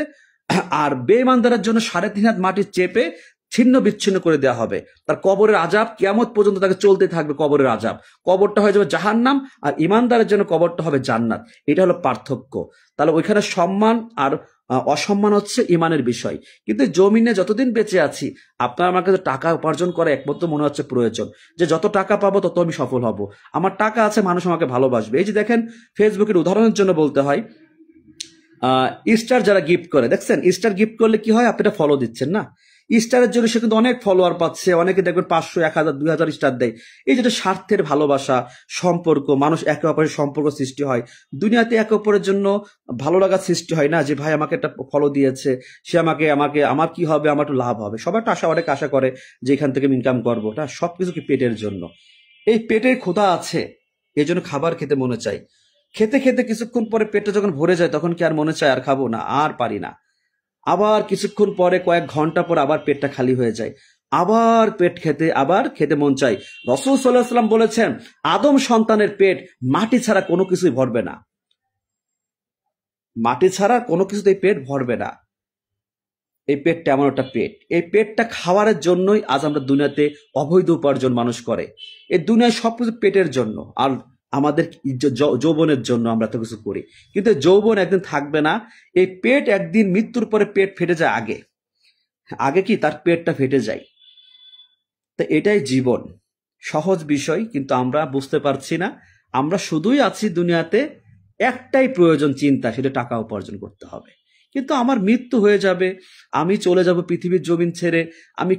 S1: আর বেঈমানদারের জন্য 3.5 হাত মাটি চেপে ছিন্ন বিচ্ছিন্ন করে দেওয়া হবে। তার কবরের আযাব কিয়ামত পর্যন্ত তাকে চলতে থাকবে, কবরের আযাব। কবরটা হয়ে যাবে জাহান্নাম, আর ইমানদারের জন্য কবরটা হবে জান্নাত। এটা হলো পার্থক্য। তাহলে ওইখানে সম্মান আর অসম্মান হচ্ছে ইমানের বিষয়। কিন্তু জমিনে যতদিন বেঁচে আছি, আপনার আমার কাছে টাকা উপার্জন করা একমাত্র মনে হচ্ছে প্রয়োজন, যে যত টাকা পাবো তত আমি সফল হব, আমার টাকা আছে, মানুষ আমাকে ভালোবাসবে। এই যে দেখেন, ফেসবুকের উদাহরণের জন্য বলতে হয়, স্টার যারা গিফট করে, দেখছেন স্টার গিফট করলে কি হয়? আপনি এটা ফলো দিচ্ছেন না, স্টারের জন্য সে কিন্তু অনেক ফলোয়ার পাচ্ছে, অনেকে দেখবেন 500, 1000, 2000 স্টার দেয়। এই যেটা স্বার্থের ভালোবাসা, সম্পর্ক, মানুষ একে অপরের সম্পর্ক সৃষ্টি হয়। দুনিয়াতে একে অপরের জন্য ভালো লাগার সৃষ্টি হয় না, যে ভাই আমাকে একটা ফলো দিয়েছে, সে আমাকে আমাকে আমার কি হবে, আমার একটু লাভ হবে। সবাই একটা অনেক আশা করে যে এখান থেকে ইনকাম করবো। এটা সবকিছু কি পেটের জন্য। এই পেটের ক্ষুধা আছে, এই জন্য খাবার খেতে মনে চায়। খেতে খেতে কিছুক্ষণ পরে পেটটা যখন ভরে যায় তখন কি আর মনে চায় আর খাবো না, আর পারি না। আবার কিছুক্ষণ পরে, কয়েক ঘন্টা পর আবার পেটটা খালি হয়ে যায়, আবার খেতে মন চায়। রাসূল সাল্লাল্লাহু আলাইহি ওয়াসাল্লাম বলেছেন, আদম সন্তানের পেট মাটি ছাড়া কোনো কিছুই ভরবে না, মাটি ছাড়া কোনো কিছুতেই পেট ভরবে না। এই পেটটা এমন একটা পেট, এই পেটটা খাওয়ার জন্যই আজ আমরা দুনিয়াতে অবৈধ উপার্জন মানুষ করে। এই দুনিয়ায় সবকিছু পেটের জন্য, আর আমাদের যৌবনের জন্য আমরা এত কিছু করি। কিন্তু যৌবন একদিন থাকবে না, এই পেট একদিন মৃত্যুর পরে পেট ফেটে যায়। আগে আগে কি তার পেটটা ফেটে যায়। তো এটাই জীবন, সহজ বিষয়, কিন্তু আমরা বুঝতে পারছি না। আমরা শুধুই আছি দুনিয়াতে, একটাই প্রয়োজন চিন্তা, সেটা টাকা উপার্জন করতে হবে। কিন্তু আমার মৃত্যু হয়ে যাবে, আমি চলে যাব পৃথিবীর জমিন ছেড়ে, আমি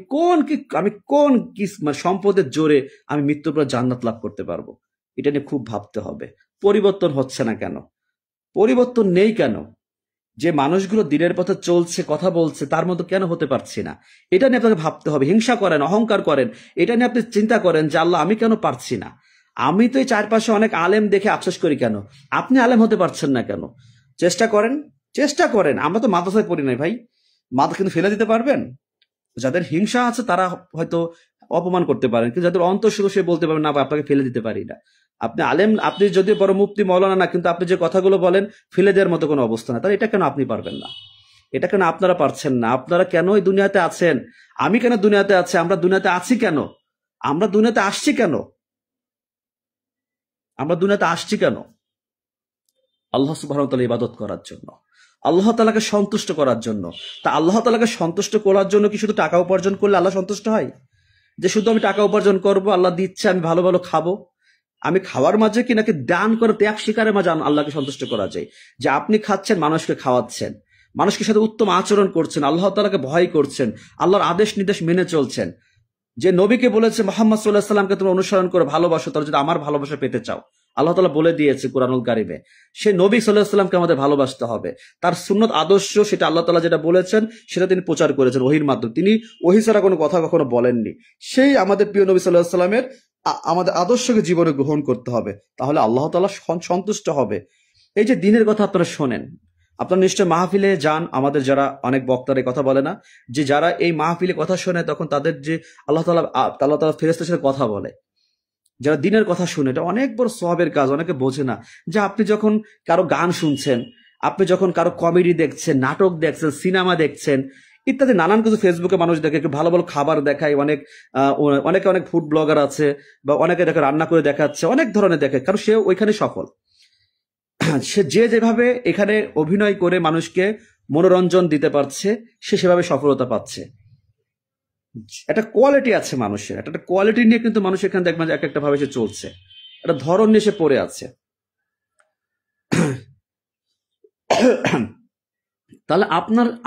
S1: কোন কি সম্পদের জোরে আমি মৃত্যুর পর জান্নাত লাভ করতে পারবো, এটা নিয়ে খুব ভাবতে হবে। পরিবর্তন হচ্ছে না কেন, পরিবর্তন নেই কেন? যে মানুষগুলো দিনের পথে চলছে, কথা বলছে, তার মতো কেন হতে পারছি না? এটা নিয়ে আপনাকে ভাবতে হবে। হিংসা করেন, অহংকার করেন, এটা নিয়ে আপনি চিন্তা করেন যে আল্লাহ আমি কেন পারছি না? আমি তো এই চারপাশে অনেক আলেম দেখে আফসোস করি, কেন আপনি আলেম হতে পারছেন না কেন? চেষ্টা করেন, চেষ্টা করেন। আমরা তো মাদ্রাসায় পড়ি নাই ভাই, মাথা কিন্তু ফেলে দিতে পারবেন? যাদের হিংসা আছে তারা হয়তো অপমান করতে পারেন, কিন্তু যাদের অন্তর শুধু সে বলতে পারবেন না ভাই আপনাকে ফেলে দিতে পারি না। আপনি আলেম, আপনি যদিও বড় মুফতি মৌলানা না, কিন্তু আপনি যে কথাগুলো বলেন ফেলে দেওয়ার মতো কোনো অবস্থা না। তাহলে এটা কেন আপনি পারবেন না? এটা কেন আপনারা পারছেন না? আপনারা কেন এই দুনিয়াতে আছেন? আমি কেন দুনিয়াতে আছি? আমরা দুনিয়াতে আছি কেন? আমরা দুনিয়াতে আসছি কেন? আমরা দুনিয়াতে আসছি কেন? আল্লাহ সুবহানাহু ওয়া তাআলা ইবাদত করার জন্য, আল্লাহ তাআলাকে সন্তুষ্ট করার জন্য। তা আল্লাহ তাআলাকে সন্তুষ্ট করার জন্য কি শুধু টাকা উপার্জন করলে আল্লাহ সন্তুষ্ট হয়? যে শুধু আমি টাকা উপার্জন করব, আল্লাহ দিচ্ছে, আমি ভালো ভালো খাবো, আমি খাওয়ার মাঝে কি নাকি দান করে ত্যাগ স্বীকারের মাঝে আল্লাহকে সন্তুষ্ট করা যায়? যে আপনি খাচ্ছেন, মানুষকে খাওয়াচ্ছেন, মানুষের সাথে উত্তম আচরণ করছেন, আল্লাহ তাআলাকে ভয় করছেন, আল্লাহর আদেশ নির্দেশ মেনে চলছেন। যে নবীকে বলেছে মুহাম্মদ সাল্লাল্লাহু আলাইহি সাল্লামকে তোমরা অনুসরণ করে ভালোবাসো, তারা যদি আমার ভালোবাসা পেতে চাও, আল্লাহ তাআলা বলে দিয়েছে কুরআনুল কারীমে, সে নবী সাল্লাল্লাহু আলাইহি সাল্লামকে আমাদের ভালোবাসতে হবে। তার সুন্নত আদর্শ, সেটা আল্লাহ তাআলা যেটা বলেছেন সেটা তিনি প্রচার করেছেন ওহীর মাধ্যমে। তিনি ওহী ছাড়া কোনো কথা কখনো বলেননি। সেই আমাদের প্রিয় নবী সাল্লাল্লাহু আলাইহি সাল্লামের আমাদের আদর্শকে জীবনে গ্রহণ করতে হবে, তাহলে আল্লাহ তাআলা সন্তুষ্ট হবে। এই যে দিনের কথা আপনারা শোনেন, আপনারা নিশ্চয় মাহফিলে যান, আমাদের যারা অনেক বক্তারা কথা বলে না, যে যারা এই মাহফিলে কথা শোনে তখন তাদের যে আল্লাহ তাআলা ফেরেশতার সাথে কথা বলে, যারা দিনের কথা শুনে, এটা অনেক বড় সওয়াবের কাজ। অনেকে বোঝে না যে আপনি যখন কারো গান শুনছেন, আপনি যখন কারো কমেডি দেখছেন, নাটক দেখছেন, সিনেমা দেখছেন, ইত্যাদি নানান কিছু ফেসবুকে মানুষ দেখে, ভালো ভালো খাবার দেখায়, অনেকে অনেক ফুড ব্লগার আছে, বা অনেকে দেখে রান্না করে দেখাচ্ছে, অনেক ধরনের দেখে, কারণ সে ওইখানে সফল। সে যে যেভাবে এখানে অভিনয় করে মানুষকে মনোরঞ্জন দিতে পারছে, সে সেভাবে সফলতা পাচ্ছে। একটা কোয়ালিটি আছে মানুষের, একটা কোয়ালিটি নিয়ে কিন্তু মানুষ এখানে দেখবেন এক একটা ভাবে সে চলছে, একটা ধরন নিয়ে সে পড়ে আছে। তাহলে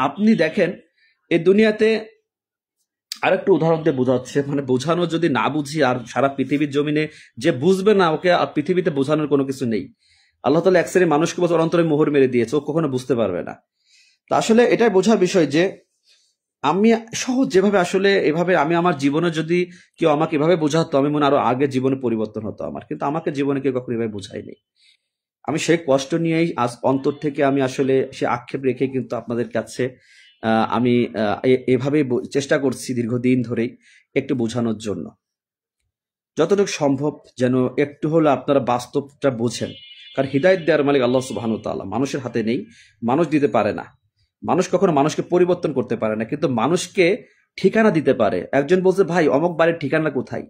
S1: আপনি দেখেন এই দুনিয়াতে আরেকটু উদাহরণ দিয়ে বোঝাচ্ছে, মানে বোঝানো যদি না বুঝি, আর সারা পৃথিবীর জমিনে যে বুঝবে না, ওকে আর পৃথিবীতে বোঝানোর কোনো কিছু নেই। আল্লাহ তাআলা এক শ্রেণীর মানুষকে বছর অন্তরে মোহর মেরে দিয়েছে, ও কখনো বুঝতে পারবে না। তা আসলে এটাই বোঝার বিষয় যে আমি সহজ যেভাবে, আসলে এভাবে আমি আমার জীবনে যদি কেউ আমাকে এভাবে বোঝাতো, আমি মনে আরো আগে জীবনে পরিবর্তন হতো আমার। কিন্তু আমাকে জীবনে কেউ কখনো এভাবে বোঝায়নি। আমি সেই কষ্ট নিয়েই আজ অন্তর থেকে আমি আসলে সে আক্ষেপ রেখে কিন্তু আপনাদের কাছে আমি এভাবেই চেষ্টা করছি দীর্ঘদিন ধরেই একটু বোঝানোর জন্য, যতটুকু সম্ভব যেন একটু হলে আপনারা বাস্তবটা বোঝেন। কারণ হিদায়াত দেওয়ার মালিক আল্লাহ সুবহানাহু ওয়া তাআলা, মানুষের হাতে নেই, মানুষ দিতে পারে না, মানুষ কখনো মানুষকে পরিবর্তন করতে পারে না, কিন্তু মানুষকে ঠিকানা দিতে পারে। একজন বলছে ভাই অমুক বাড়ির ঠিকানা কোথায়,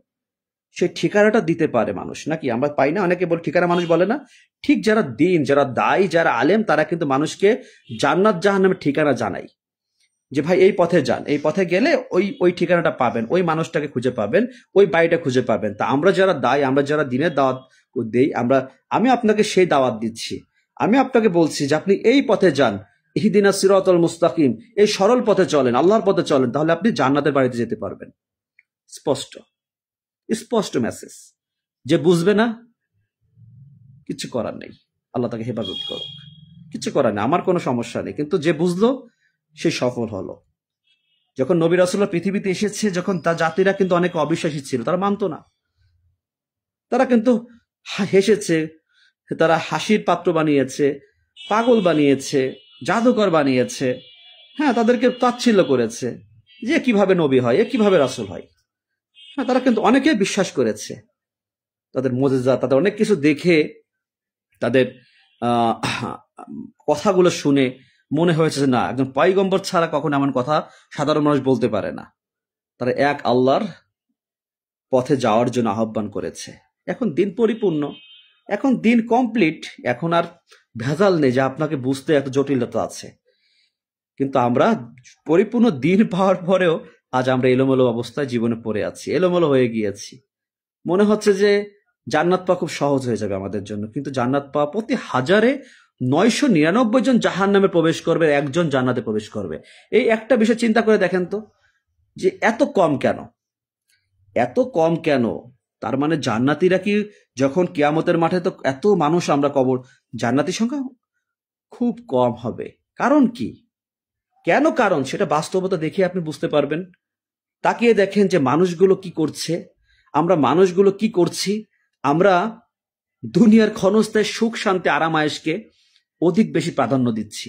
S1: সেই ঠিকানাটা দিতে পারে মানুষ, নাকি আমরা পাই না? অনেকে বলে ঠিকানা মানুষ বলে না। ঠিক যারা দিন, যারা দায়ী, যারা আলেম, তারা কিন্তু মানুষকে জান্নাত জাহান্নামের ঠিকানা জানায়, যে ভাই এই পথে যান, এই পথে গেলে ওই ঠিকানাটা পাবেন, ওই মানুষটাকে খুঁজে পাবেন, ওই বাড়িটা খুঁজে পাবেন। তা আমরা যারা দায়ী, আমরা যারা দিনের দাওয়াত দেই, আমি আপনাকে সেই দাওয়াত দিচ্ছি, আমি আপনাকে বলছি যে আপনি এই পথে যান, ইহদিনা সিরাতাল মুস্তাকিম, এই সরল পথে চলেন, আল্লাহর পথে চলেন, তাহলে আপনি জান্নাতের বাড়িতে যেতে পারবেন। স্পষ্ট স্পষ্ট মেসেজ। যে বুঝবে না, কিছু করার নেই, আল্লাহ তাকে হেফাজত করুক, কিছু করার নেই, আমার কোনো সমস্যা নেই। কিন্তু যে বুঝলো সে সফল হলো। যখন নবী রাসূলুল্লাহ পৃথিবীতে এসেছে, যখন তার জাতিরা কিন্তু অনেক অবিশ্বাসী ছিল, তারা মানতো না, তারা কিন্তু হেসেছে, তারা হাসির পাত্র বানিয়েছে, পাগল বানিয়েছে, জাদুকর বানিয়েছে, হ্যাঁ, তাদেরকে তাচ্ছিল্য করেছে যে কিভাবে নবী হয়, এ কিভাবে রাসূল হয়। হ্যাঁ, তারা কিন্তু অনেকে বিশ্বাস করেছে, তাদের মুজিজা, তাদের অনেক কিছু দেখে, তাদের কথাগুলো শুনে মনে হয়েছে যে না, একজন পয়গম্বর ছাড়া কখনো এমন কথা সাধারণ মানুষ বলতে পারে না। তারা এক আল্লাহর পথে যাওয়ার জন্য আহ্বান করেছে। এখন দিন পরিপূর্ণ, এখন দিন কমপ্লিট, এখন আর ভেজাল নেই যে আপনাকে বুঝতে এত জটিলতা আছে। কিন্তু আমরা পরিপূর্ণ দিন পাওয়ার পরেও আজ আমরা এলোমেলো অবস্থায় জীবনে পড়ে আছি, এলোমেলো হয়ে গিয়েছি। মনে হচ্ছে যে জান্নাত পাওয়া খুব সহজ হয়ে যাবে আমাদের জন্য, কিন্তু জান্নাত পাওয়া প্রতি হাজারে 999 জন জাহান্নামে প্রবেশ করবে, একজন জান্নাতে প্রবেশ করবে। এই একটা বিষয় চিন্তা করে দেখেন তো, যে এত কম কেন, এত কম কেন? তার মানে জান্নাতীরা কি যখন কিয়ামতের মাঠে, তো এত মানুষ আমরা কবর, জান্নাতীর সংখ্যা খুব কম হবে। কারণ কি, কেন কারণ, সেটা বাস্তবতা দেখে আপনি বুঝতে পারবেন। তাকিয়ে দেখেন যে মানুষগুলো কি করছে, আমরা মানুষগুলো কি করছি। আমরা দুনিয়ার ক্ষণস্থায়ী সুখ শান্তি আরাম আয়েশকে অধিক বেশি প্রাধান্য দিচ্ছি।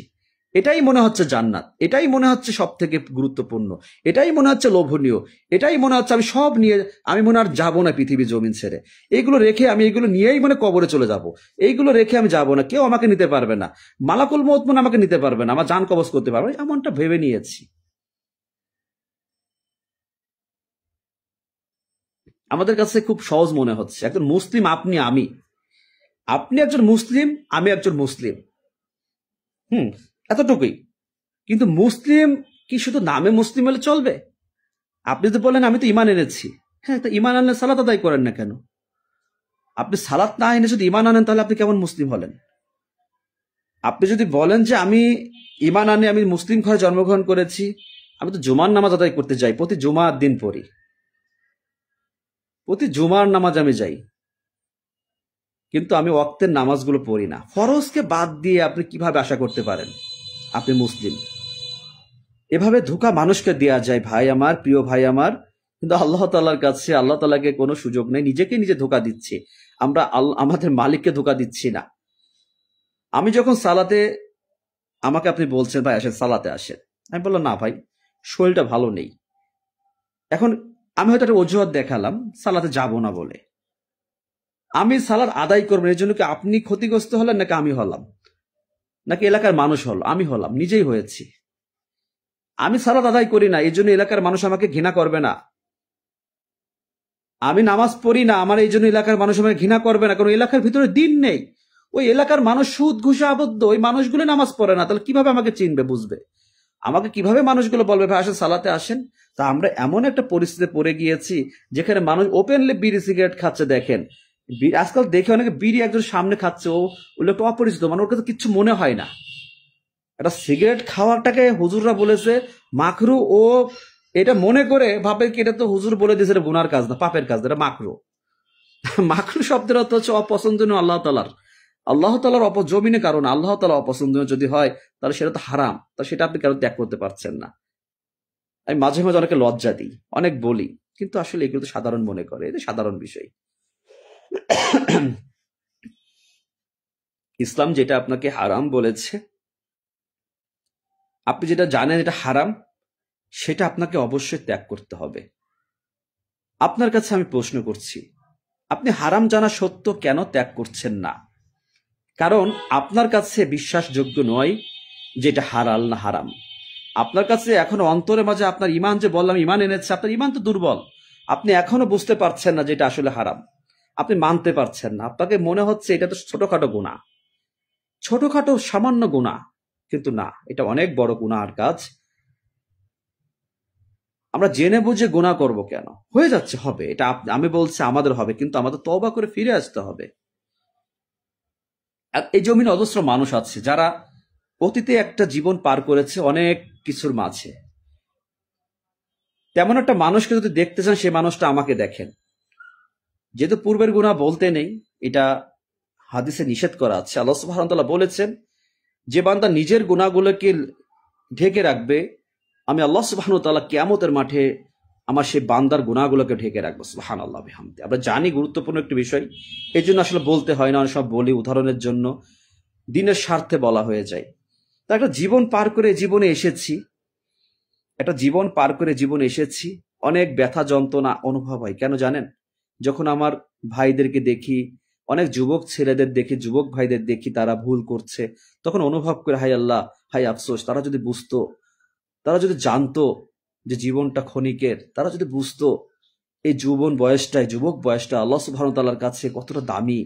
S1: এটাই মনে হচ্ছে জান্নাত, এটাই মনে হচ্ছে সব থেকে গুরুত্বপূর্ণ, এটাই মনে হচ্ছে লোভনীয়, এটাই মনে হচ্ছে আমি সব নিয়ে, আমি মনে আর যাবো না পৃথিবী জমিন ছেড়ে, এইগুলো রেখে আমি এগুলো নিয়েই মনে কবরে চলে যাব, এইগুলো রেখে আমি যাব না, কেউ আমাকে নিতে পারবে না, মালাকুল মউত মনে আমাকে নিতে পারবে না, আমার জান কবজ করতে পারবে, এমনটা ভেবে নিয়েছি। আমাদের কাছে খুব সহজ মনে হচ্ছে, একজন মুসলিম আপনি, আমি, আপনি একজন মুসলিম, আমি একজন মুসলিম, এতটুকুই। কিন্তু মুসলিম কি শুধু নামে মুসলিম হলে চলবে? আপনি যদি বলেন আমি তো ইমান এনেছি, হ্যাঁ, তো ইমান আনলে সালাত আদায় করেন না কেন? আপনি সালাত না এনে যদি ইমান আনেন, তাহলে আপনি কেমন মুসলিম হলেন? আপনি যদি বলেন যে আমি ইমান আনে, আমি মুসলিম ঘরে জন্মগ্রহণ করেছি, আমি তো জুমার নামাজ আদায় করতে যাই, প্রতি জুমার দিন পড়ি, প্রতি জুমার নামাজ আমি যাই, কিন্তু আমি ওয়াক্তের নামাজগুলো পড়ি না। ফরজকে বাদ দিয়ে আপনি কিভাবে আশা করতে পারেন আপনি মুসলিম? এভাবে ধোঁকা মানুষকে দেয়া যায় ভাই আমার, প্রিয় ভাই আমার। কিন্তু আল্লাহ তাআলার কাছে আল্লাহ তাআলাকে কোনো সুযোগ নেই, নিজেকে নিজে ধোঁকা দিচ্ছি আমরা, আমাদের মালিককে ধোঁকা দিচ্ছি না। আমি যখন সালাতে, আমাকে আপনি বলছেন ভাই আসেন সালাতে আসেন, আমি বললাম না ভাই, শরীরটা ভালো নেই। এখন আমি হয়তো একটা অজুহাত দেখালাম সালাতে যাব না বলে, আমি সালাত আদায় করবেন এর জন্য কি আপনি ক্ষতিগ্রস্ত হলেন, নাকি আমি হলাম, নাকি এলাকার মানুষ হলো? আমি হলাম, নিজেই হয়েছি। আমি সালাত আদায় করি না, এই জন্য এলাকার মানুষ আমাকে ঘৃণা করবে না। আমি নামাজ পড়ি না, আমার এই জন্য এলাকার মানুষ আমাকে ঘৃণা করবে না, কারণ এলাকার ভিতরে দিন নেই। ওই এলাকার মানুষ সুদ ঘুষে আবদ্ধ, ওই মানুষগুলো নামাজ পড়ে না, তাহলে কিভাবে আমাকে চিনবে, বুঝবে? আমাকে কিভাবে মানুষগুলো বলবে ভাই আসেন সালাতে আসেন? তা আমরা এমন একটা পরিস্থিতিতে পড়ে গিয়েছি যেখানে মানুষ ওপেনলি বিড়ি সিগারেট খাচ্ছে। দেখেন আজকাল দেখে অনেকে বিড়ি একজন সামনে খাচ্ছে, ও লোকটা অপরিচিত, মানে ওর কাছে কিচ্ছু মনে হয় না। একটা সিগারেট খাওয়াটাকে হুজুররা বলেছে মাকরু, ও এটা মনে করে ভাবে কি এটা তো হুজুর বলে দিয়েছে এটা গুনার কাজ না, পাপের কাজ, এটা মাকরু। মাকরু শব্দের অর্থ হচ্ছে অপছন্দনীয় আল্লাহ তাআলার, আল্লাহ তাআলার অপজমিনে, কারণ আল্লাহ তাআলা অপছন্দনীয় যদি হয় তাহলে সেটা তো হারাম, তা সেটা আপনি কেন ত্যাগ করতে পারছেন না? আমি মাঝে মাঝে অনেকে লজ্জা দিই, অনেক বলি, কিন্তু আসলে এগুলো তো সাধারণ মনে করে, এটা সাধারণ বিষয়। ইসলাম যেটা আপনাকে হারাম বলেছে, আপনি যেটা জানেন এটা হারাম, সেটা আপনাকে অবশ্যই ত্যাগ করতে হবে। আপনার কাছে আমি প্রশ্ন করছি, আপনি হারাম জানা সত্ত্বেও কেন ত্যাগ করছেন না? কারণ আপনার কাছে বিশ্বাসযোগ্য নয় যে এটা হালাল না হারাম। আপনার কাছে এখনো অন্তরের মাঝে আপনার ইমান, যে বললাম ইমান এনেছে, আপনার ইমান তো দুর্বল। আপনি এখনো বুঝতে পারছেন না যে এটা আসলে হারাম, আপনি মানতে পারছেন না। আপনাকে মনে হচ্ছে এটা তো ছোটখাটো গুনাহ, ছোটখাটো সামান্য গুনাহ, কিন্তু না, এটা অনেক বড় গুনাহর কাজ। আমরা জেনে বুঝে গুনাহ করব কেন? হয়ে যাচ্ছে, হবে, এটা আমি বলছি আমাদের হবে, কিন্তু আমাদের তওবা করে ফিরে আসতে হবে। আর এই জমিনে অজস্র মানুষ আছে যারা অতীতে একটা জীবন পার করেছে অনেক কিছুর মাঝে। তেমন একটা মানুষকে যদি দেখতে চান, সেই মানুষটা আমাকে দেখেন। যেহেতু পূর্বের গুনাহ বলতে নেই, এটা হাদিসে নিষেধ করা আছে। আল্লাহ সুবহানাহু ওয়া তাআলা বলেছেন, যে বান্দা নিজের গুনাহগুলোকে ঢেকে রাখবে, আমি আল্লাহ সুবহানাহু ওয়া তাআলা কিয়ামতের মাঠে আমার সেই বান্দার গুনাহগুলোকে ঢেকে রাখবো। সুবহানাল্লাহ বিহামদি। আমরা জানি গুরুত্বপূর্ণ একটি বিষয়, এই জন্য আসলে বলতে হয় না, অনেক সময় বলি উদাহরণের জন্য, দিনের স্বার্থে বলা হয়ে যায়। তা একটা জীবন পার করে জীবনে এসেছি, অনেক ব্যথা যন্ত্রণা অনুভব হয়। কেন জানেন? যখন আমার ভাইদেরকে দেখি, অনেক যুবক ছেলেদের দেখি, যুবক ভাইদের দেখি, তারা ভুল করছে, তখন অনুভব করে, হায় আল্লাহ, হায় আফসোস, তারা যদি বুঝতো, তারা যদি জানতো যে জীবনটা ক্ষণিকের, তারা যদি বুঝতো এই যুবক বয়সটা আল্লাহ সুবহানাহু ওয়া তাআলার কাছে কতটা দামি,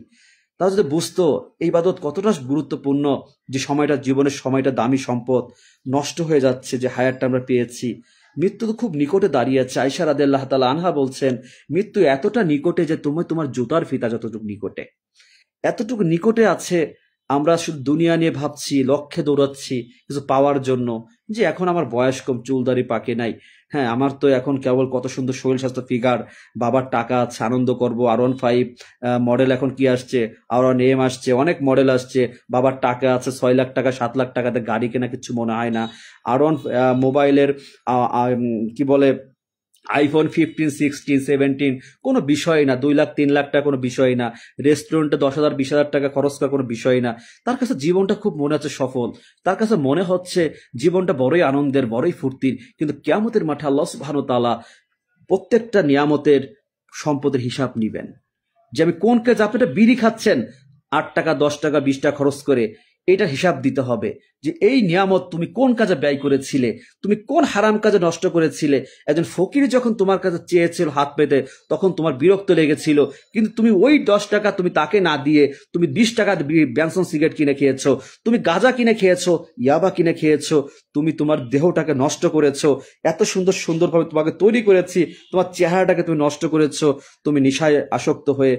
S1: তারা যদি বুঝতো এই ইবাদত কতটা গুরুত্বপূর্ণ, যে সময়টা জীবনের সময়টা দামি সম্পদ নষ্ট হয়ে যাচ্ছে, যে হায়াতটা আমরা পেয়েছি, মৃত্যু তো খুব নিকটে দাঁড়িয়ে আছে। আয়েশা রাদিয়াল্লাহু তাআলা আনহা বলছেন, মৃত্যু এতটা নিকটে যে তোমার জুতার ফিতা যতটুকু নিকটে, এতটুকু নিকটে আছে। আমরা শুধু দুনিয়া নিয়ে ভাবছি, লক্ষ্যে দৌড়াচ্ছি কিছু পাওয়ার জন্য, যে এখন আমার বয়স কম, চুলদারি পাকে নাই, হ্যাঁ আমার তো এখন কেবল কত সুন্দর শরীর স্বাস্থ্য ফিগার, বাবার টাকা আছে, আনন্দ করবো, R15 মডেল এখন কি আসছে, R1M আসছে, অনেক মডেল আসছে, বাবার টাকা আছে, 6 লাখ টাকা 7 লাখ টাকাতে গাড়ি কেনা কিছু মনে হয় না। R1 মোবাইলের কি বলে iPhone 15, 16, 17 কোনো বিষয় না, 2 লাখ 3 লাখ টাকা কোনো বিষয় না, রেস্টুরেন্টে 10,000 20,000 টাকা খরচ করা কোনো বিষয় না। তার কাছে জীবনটা খুব মনে হচ্ছে সফল, তার কাছে মনে হচ্ছে জীবনটা বড়ই আনন্দের, বড়ই ফুর্তির। কিন্তু কিয়ামতের মাঠে আল্লাহ সুবহানাহু ওয়া তাআলা প্রত্যেকটা নিয়ামতের সম্পদের হিসাব নিবেন। যে আমি কোন কাজ, আপনি একটা বিড়ি খাচ্ছেন 8 টাকা 10 টাকা 20 টাকা খরচ করে, এটা হিসাব দিতে হবে যে এই নিয়ামত তুমি কোন কাজে ব্যয় করেছিলে, তুমি কোন হারাম কাজে নষ্ট করেছিলে। একজন ফকির যখন তোমার কাছে চেয়েছিল হাত পেতে, তখন তোমার বিরক্ত লেগেছিল, কিন্তু তুমি ওই 10 টাকা তুমি তাকে না দিয়ে তুমি 20 টাকা ব্যানসন সিগারেট কিনে খেয়েছো, তুমি গাঁজা কিনে খেয়েছো, ইয়াবা কিনে খেয়েছো, তুমি তোমার দেহটাকে নষ্ট করেছো, এত সুন্দরভাবে তোমাকে তৈরি করেছি, তোমার চেহারাটাকে তুমি নষ্ট করেছো, তুমি নেশায় আসক্ত হয়ে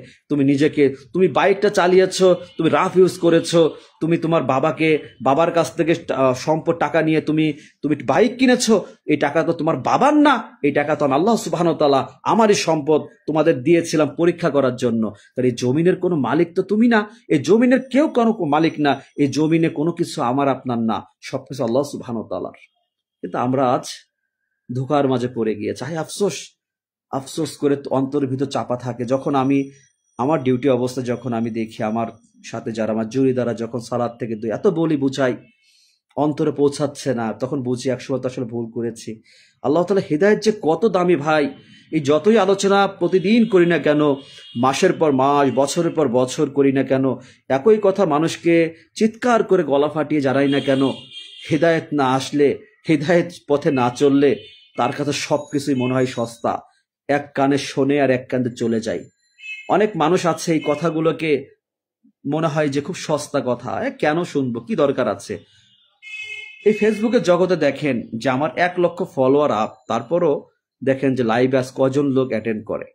S1: তুমি বাইকটা চালিয়েছো, তুমি রাফ ইউজ করেছো, তুমি তোমার বাবার কাছ থেকে সম্পদ টাকা নিয়ে তুমি বাইক কিনেছো। এই টাকা তো তোমার বাবার না, এই টাকা তো আল্লাহ সুবহানাহু ওয়া তাআলা আমারই সম্পদ, তোমাদের দিয়েছিলাম পরীক্ষা করার জন্য। তার এই জমিনের কোনো মালিক তো তুমি না, এই জমিনের কেউ কোনো মালিক না, এই জমিনে কোনো কিছু আমার আপনার না, সবকিছু আল্লাহ সুবহানাহু ওয়া তাআলার। কিন্তু আমরা আজ ধোঁকার মাঝে পড়ে গিয়েছি। আফসোস করে অন্তরের ভিতর চাপা থাকে। যখন আমি আমার ডিউটি অবস্থা যখন আমি দেখি আমার সাথে যারা আমার জুরিদারা যখন সালাত থেকে এত বলি বুঝাই, অন্তরে পৌঁছাচ্ছে না, তখন বুঝি একসময় তো আসলে ভুল করেছি। আল্লাহ তাআলা হেদায়েত যে কত দামি ভাই, এই যতই আলোচনা প্রতিদিন করি না কেন, মাসের পর মাস, বছরের পর বছর করি না কেন, একই কথা মানুষকে চিৎকার করে গলা ফাটিয়ে জানাই না কেন, হেদায়েত না আসলে, হেদায়েত পথে না চললে তার কাছে সবকিছুই মনে হয় সস্তা। এক কানে শোনে আর এক কানে চলে যায়। অনেক মানুষ আছে এই কথাগুলোকে মনে হয় যে খুব সস্তা কথা, কেন শুনবো, কি দরকার আছে। এই ফেসবুকের জগতে দেখেন যে আমার 1 লক্ষ ফলোয়ার আপ, তারপরও দেখেন যে লাইভ আজ কজন লোক অ্যাটেন্ড করে।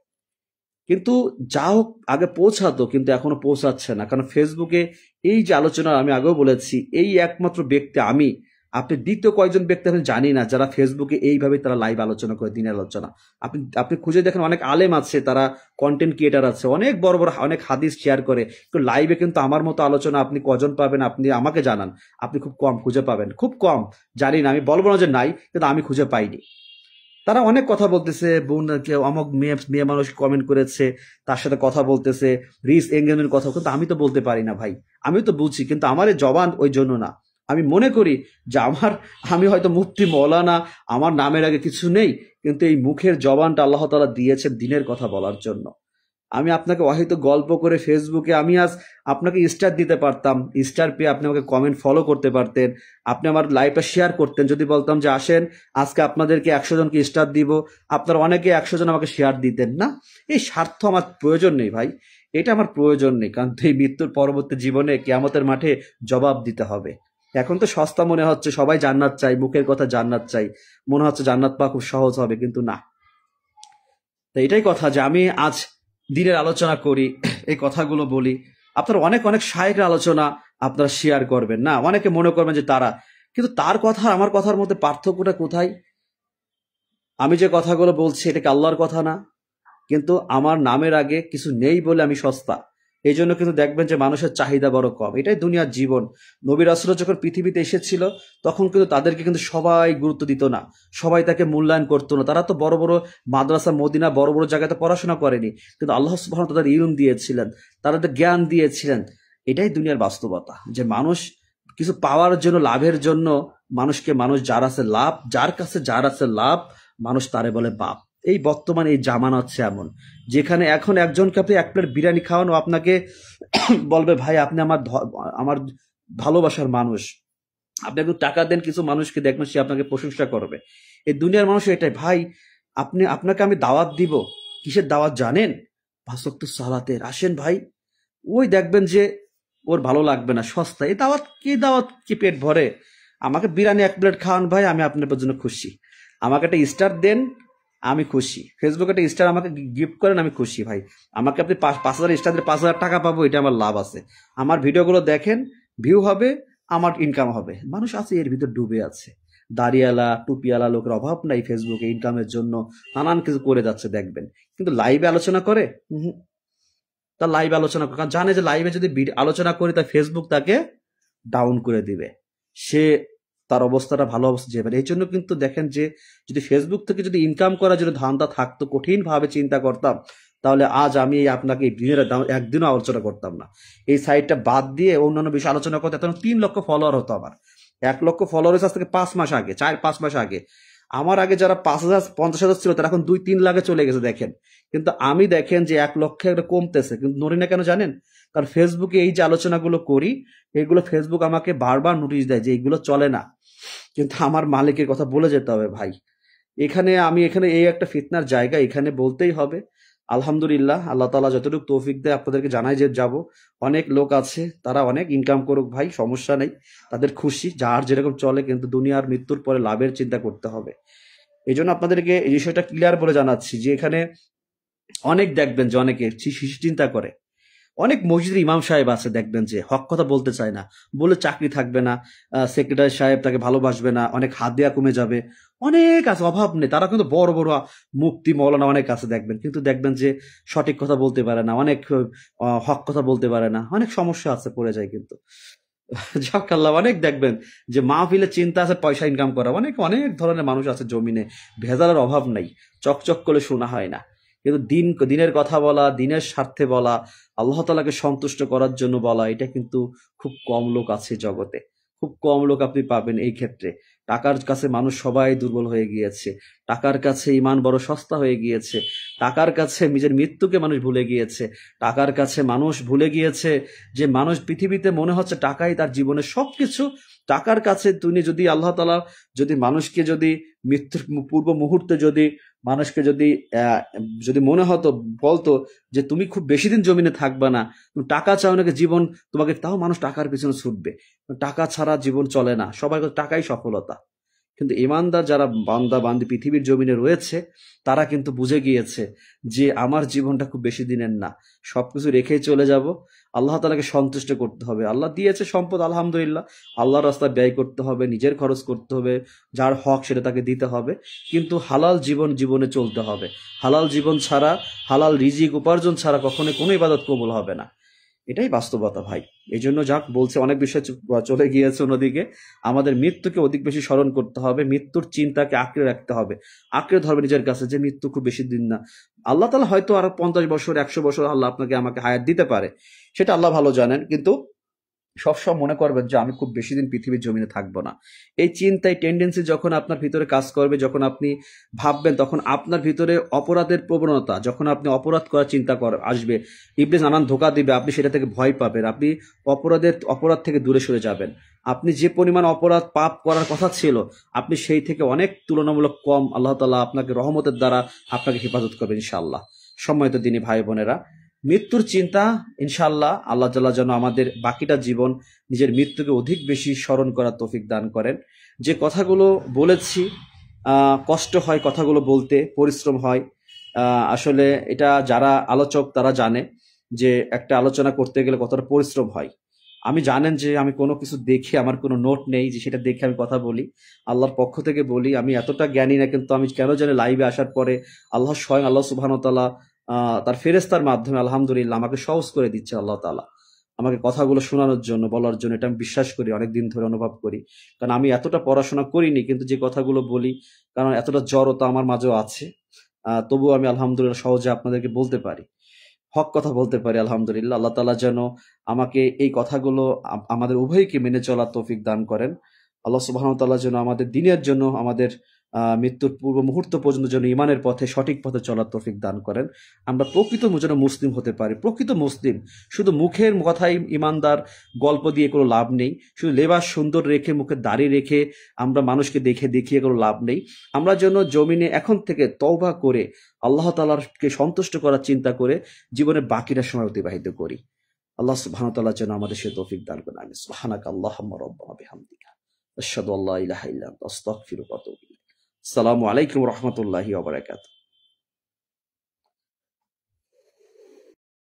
S1: কিন্তু যা হোক আগে পৌঁছাতো, কিন্তু এখনো পৌঁছাচ্ছে না। কারণ ফেসবুকে এই যে আলোচনা, আমি আগেও বলেছি, এই একমাত্র ব্যক্তি আমি, আপনি দ্বিতীয় কয়েকজন ব্যক্তি আমি জানি না যারা ফেসবুকে এইভাবে তারা লাইভ আলোচনা করে, দিনের আলোচনা। আপনি খুঁজে দেখেন, অনেক আলেম আছে, তারা কন্টেন্ট ক্রিয়েটার আছে, অনেক বড় অনেক হাদিস শেয়ার করে, কিন্তু লাইভে কিন্তু আমার মতো আলোচনা আপনি কজন পাবেন, আপনি আমাকে জানান। আপনি খুব কম খুঁজে পাবেন, খুব কম। জানি না, আমি বলবো না যে নাই, কিন্তু আমি খুঁজে পাইনি। তারা অনেক কথা বলতেছে, কেউ অমুক মেয়ে মানুষ কমেন্ট করেছে, তার সাথে কথা বলতেছে, রিস এঙ্গেজমেন্ট কথা, কিন্তু আমি তো বলতে পারি না ভাই। আমি তো বুঝছি, কিন্তু আমার এই জবান ওই জন্য না। আমি মনে করি যে আমি হয়তো মুফতি মৌলানা, আমার নামের আগে কিছু নেই, কিন্তু এই মুখের জবানটা আল্লাহ তাআলা দিয়েছেন দিনের কথা বলার জন্য। আমি আপনাকে হয়তো গল্প করে ফেসবুকে আমি আজ আপনাকে স্টার দিতে পারতাম, স্টার পেয়ে আপনি আমাকে কমেন্ট ফলো করতে পারতেন, আপনি আমার লাইভটা শেয়ার করতেন। যদি বলতাম যে আসেন আজকে আপনাদেরকে 100 জনকে স্টার দিব, আপনারা অনেকে 100 জন আমাকে শেয়ার দিতেন না। এই স্বার্থ আমার প্রয়োজন নেই ভাই, এটা আমার প্রয়োজন নেই। কারণ এই মৃত্যুর পরবর্তী জীবনে কিয়ামতের মাঠে জবাব দিতে হবে। এখন তো সস্তা মনে হচ্ছে, সবাই জান্নাত চাই, মুখের কথা জান্নাত চাই, মনে হচ্ছে জান্নাত পাওয়া খুব সহজ হবে, কিন্তু না। তো এটাই কথা যে আমি আজ দিনের আলোচনা করি, এই কথাগুলো বলি। আপনার অনেক শায়েখের আলোচনা আপনারা শেয়ার করবেন না। অনেকে মনে করবেন যে তারা, কিন্তু তার কথা আমার কথার মধ্যে পার্থক্যটা কোথায়? আমি যে কথাগুলো বলছি এটা কি আল্লাহর কথা না? কিন্তু আমার নামের আগে কিছু নেই বলে আমি সস্তা। এই জন্য কিন্তু দেখবেন যে মানুষের চাহিদা বড় কম। এটাই দুনিয়ার জীবন। নবী রাসূলরা যখন পৃথিবীতে এসেছিল তখন কিন্তু তাদেরকে কিন্তু সবাই গুরুত্ব দিত না, সবাই তাকে মূল্যায়ন করতো না। তারা তো বড় বড় মাদ্রাসা, মদিনা, বড় বড় জায়গাতে পড়াশোনা করেনি, কিন্তু আল্লাহ সুবহানাহু ওয়া তাআলা তাদের ইলম দিয়েছিলেন, তাদের জ্ঞান দিয়েছিলেন। এটাই দুনিয়ার বাস্তবতা, যে মানুষ কিছু পাওয়ার জন্য, লাভের জন্য মানুষ যার আছে লাভ, যার কাছে যার আছে লাভ, মানুষ তারে বলে বাপ। এই বর্তমানে এই জামানা হচ্ছে এমন, যেখানে এখন একজনকে আপনি এক প্লেট বিরিয়ানি খাওয়ানো, আপনাকে বলবে ভাই আপনি আমার ভালোবাসার মানুষ, আপনি একটু টাকা দেন। কিছু মানুষকে দেখবেন সে আপনাকে প্রশংসা করবে। এই দুনিয়ার মানুষ এটাই ভাই। আপনাকে আমি দাওয়াত দিব, কিসের দাওয়াত জানেন? 5 ওয়াক্ত সালাতের, আসেন ভাই। ওই দেখবেন যে ওর ভালো লাগবে না, সস্তা। এই দাওয়াত কি পেট ভরে? আমাকে বিরিয়ানি এক প্লেট খাওয়ান ভাই, আমি আপনার জন্য খুশি। আমাকে একটা স্টার দেন, আমি খুশি। ফেসবুকে একটা স্টার আমাকে গিফট করেন, আমি খুশি ভাই। আমাকে আপনি 5,000 স্টার দিয়ে 5,000 টাকা পাবো, এটা আমার লাভ আছে। আমার ভিডিওগুলো দেখেন, ভিউ হবে, আমার ইনকাম হবে। মানুষ আছে এর ভিতর ডুবে আছে। দাড়িওয়ালা, টুপিওয়ালা লোকের অভাব নাই ফেসবুকে ইনকামের জন্য নানান কিছু করে যাচ্ছে দেখবেন, কিন্তু লাইভে আলোচনা করে? হুম। তার লাইভ আলোচনা করে, কারণ জানে যে লাইভে যদি আলোচনা করি তাই ফেসবুক তাকে ডাউন করে দিবে, সে তার অবস্থাটা ভালো অবস্থা যাবে। এই জন্য কিন্তু দেখেন যে যদি ফেসবুক থেকে যদি ইনকাম করার জন্য ধান্দা থাকতো, কঠিন ভাবে চিন্তা করতাম, তাহলে আজ আমি আপনাকে একদিনও আলোচনা করতাম না। এই সাইটটা বাদ দিয়ে অন্যান্য বিষয়ে আলোচনা করতে তখন 3 লক্ষ ফলোয়ার হতো। আমার 1 লক্ষ ফলোয়ার আজ থেকে 5 মাস আগে, 4-5 মাস আগে। আমার আগে যারা 5,000 50,000 ছিল তারা এখন 2-3 লাখে চলে গেছে দেখেন। কিন্তু আমি দেখেন যে 1 লক্ষে একটা কমতেছে, কিন্তু নড়ি না কেন জানেন? কারণ ফেসবুকে এই যে আলোচনাগুলো করি, এগুলো ফেসবুক আমাকে বারবার নোটিশ দেয় যে এগুলো চলে না, কিন্তু আমার মালিকের কথা বলে যেতে হবে ভাই। এখানে এই একটা ফিতনার জায়গা, এখানে বলতেই হবে। আলহামদুলিল্লাহ, আল্লাহ তাআলা যতটুকু তৌফিক দেয় আপনাদেরকে জানাই যে যাব। অনেক লোক আছে, তারা অনেক ইনকাম করুক ভাই, সমস্যা নেই, তাদের খুশি, যার যেরকম চলে, কিন্তু দুনিয়ার মৃত্যুর পরে লাভের চিন্তা করতে হবে। এই জন্য আপনাদেরকে এই বিষয়টা ক্লিয়ার বলে জানাচ্ছি যে এখানে অনেক দেখবেন যে অনেকে চিন্তা করে। অনেক মসজিদের ইমাম সাহেব আছে দেখবেন যে হক কথা বলতে চায় না, বলে চাকরি থাকবে না, সেক্রেটারি সাহেব তাকে ভালোবাসবে না, অনেক হাত দেয়া কমে যাবে। অনেক আছে, অভাব নেই, তারা কিন্তু বড় বড় মুফতি মৌলানা অনেক আছে দেখবেন, কিন্তু দেখবেন যে সঠিক কথা বলতে পারে না, অনেক হক কথা বলতে পারে না, অনেক সমস্যা আছে, পড়ে যায় কিন্তু। যাক আল্লাহ, অনেক দেখবেন যে মাহফিলে চিন্তা আছে পয়সা ইনকাম করা, অনেক অনেক ধরনের মানুষ আছে জমিনে, ভেজালের অভাব নাই, চকচক করে শোনা হয় না। কিন্তু দিনের কথা বলা, দিনের স্বার্থে বলা, আল্লাহ তাআলাকে সন্তুষ্ট করার জন্য বলা, এটা কিন্তু খুব কম লোক আছে জগতে। খুব কম লোক আপনি পাবেন এই ক্ষেত্রে। টাকার কাছে মানুষ সবাই দুর্বল হয়ে গিয়েছে, টাকার কাছে ইমান বড় সস্তা হয়ে গিয়েছে, টাকার কাছে নিজের মৃত্যুকে মানুষ ভুলে গিয়েছে, টাকার কাছে মানুষ ভুলে গিয়েছে যে মানুষ পৃথিবীতে মনে হচ্ছে টাকাই তার জীবনের সবকিছু। টাকার কাছে তুমি যদি আল্লাহ তাআলা যদি মানুষকে যদি মৃত্যুর পূর্ব মুহূর্তে যদি মানুষকে যদি মনে হতো, বলতো যে তুমি খুব বেশি দিন জমিনে থাকবা না, তুমি টাকা চাও নাকি জীবন তোমাকে, তাও মানুষ টাকার পিছনে ছুটবে। টাকা ছাড়া জীবন চলে না, সবার কাছে টাকাই সফলতা। কিন্তু ইমানদার যারা বান্দা বান্দি পৃথিবীর জমিনে রয়েছে, তারা কিন্তু বুঝে গিয়েছে যে আমার জীবনটা খুব বেশি দিনের না, সবকিছু রেখেই চলে যাব। আল্লাহ তাআলাকে সন্তুষ্ট করতে হবে। আল্লাহ দিয়েছে সম্পদ, আলহামদুলিল্লাহ, আল্লাহর রাস্তায় ব্যয় করতে হবে, নিজের খরচ করতে হবে, যার হক সেটা তাকে দিতে হবে, কিন্তু হালাল জীবনে চলতে হবে। হালাল জীবন ছাড়া, হালাল রিজিক উপার্জন ছাড়া কখনোই কোনো ইবাদত কবুল হবে না। এটাই বাস্তবতা ভাই। এই জন্য যাক বলছে, অনেক বিষয় চলে গিয়েছে অন্যদিকে। আমাদের মৃত্যুকে অধিক বেশি স্মরণ করতে হবে, মৃত্যুর চিন্তাকে আঁকড়ে রাখতে হবে, আঁকড়ে ধরবে নিজের কাছে যে মৃত্যু খুব বেশি দিন না। আল্লাহ তাআলা হয়তো আরো 50 বছর 100 বছর আল্লাহ আপনাকে আমাকে হায়াত দিতে পারে, সেটা আল্লাহ ভালো জানেন, কিন্তু সবসময় মনে করবেন যে আমি খুব বেশি দিন পৃথিবীর জমিনে থাকবো না। এই চিন্তায় টেন্ডেন্সি যখন আপনার ভিতরে কাজ করবে, যখন আপনি ভাববেন, তখন আপনার ভিতরে অপরাধের প্রবণতা, যখন আপনি অপরাধ করার চিন্তা আসবে, ইবলিস নানান ধোঁকা দিবে, আপনি সেটা থেকে ভয় পাবেন, আপনি অপরাধ থেকে দূরে সরে যাবেন। আপনি যে পরিমাণ অপরাধ পাপ করার কথা ছিল, আপনি সেই থেকে অনেক তুলনামূলক কম আল্লাহ তাআলা আপনাকে রহমতের দ্বারা আপনাকে হেফাজত করবেন ইনশাআল্লাহ। সম্মানিত দিনী ভাই বোনেরা, মৃত্যুর চিন্তা ইনশাআল্লাহ আল্লাহ তাআলা যেন আমাদের বাকিটা জীবন নিজের মৃত্যুকে অধিক বেশি স্মরণ করার তৌফিক দান করেন। যে কথাগুলো বলেছি, কষ্ট হয় কথাগুলো বলতে, পরিশ্রম হয়। আসলে এটা যারা আলোচক তারা জানে যে একটা আলোচনা করতে গেলে কতটা পরিশ্রম হয়। আমি জানেন যে আমি কোনো কিছু দেখে আমার কোনো নোট নেই যে সেটা দেখে আমি কথা বলি। আল্লাহর পক্ষ থেকে বলি, আমি এতটা জ্ঞানী না, কিন্তু আমি কেন জানি লাইভে আসার পরে আল্লাহ স্বয়ং আল্লাহ সুবহানাহু ওয়া তাআলা তার ফেরেশতার মাধ্যমে আলহামদুলিল্লাহ আমাকে সহজ করে দিচ্ছে আল্লাহ তাআলা। আমাকে কথাগুলো শোনানোর জন্য, বলার জন্য, এটা আমি বিশ্বাস করি, অনেকদিন ধরে অনুভব করি। কারণ আমি এতটা পড়াশোনা করিনি, কিন্তু যে কথাগুলো বলি, কারণ এতটা জড়তা আমার মাঝেও আছে। তবুও আমি আলহামদুলিল্লাহ সহজে আপনাদেরকে বলতে পারি। হক কথা বলতে পারি আলহামদুলিল্লাহ। আল্লাহ তাআলা যেন আমাকে এই কথাগুলো আমাদের উভয়কে মেনে চলার তৌফিক দান করেন। আল্লাহ সুবহানাহু ওয়া তাআলা যেন আমাদের দ্বীনের জন্য, আমাদের মৃত্যুর পূর্ব মুহূর্ত পর্যন্ত যেন ঈমানের পথে, সঠিক পথে চলার তৌফিক দান করেন। আমরা প্রকৃত যেন মুসলিম হতে পারি। প্রকৃত মুসলিম শুধু মুখের কথাই ঈমানদার গল্প দিয়ে কোনো লাভ নেই। শুধু লেবাস সুন্দর রেখে, মুখে দাড়ি রেখে আমরা মানুষকে দেখিয়ে কোনো লাভ নেই। আমরা যেন জমিনে এখন থেকে তওবা করে আল্লাহ তাআলাকে সন্তুষ্ট করার চিন্তা করে জীবনের বাকিটা সময় অতিবাহিত করি। আল্লাহ সুবহানাহু ওয়া তাআলা যেন আমাদের সে তৌফিক দান করেন। আমিন। সুবহানাকা আল্লাহুম্মা রাব্বানা বিহামদিকা আশহাদু আল্লা ইলাহা ইল্লা আনতা আস্তাগফিরুকা ওয়া আতুবু ইলাইক। আসসালামু আলাইকুম ওয়া রাহমাতুল্লাহি ওয়া বারাকাতুহু।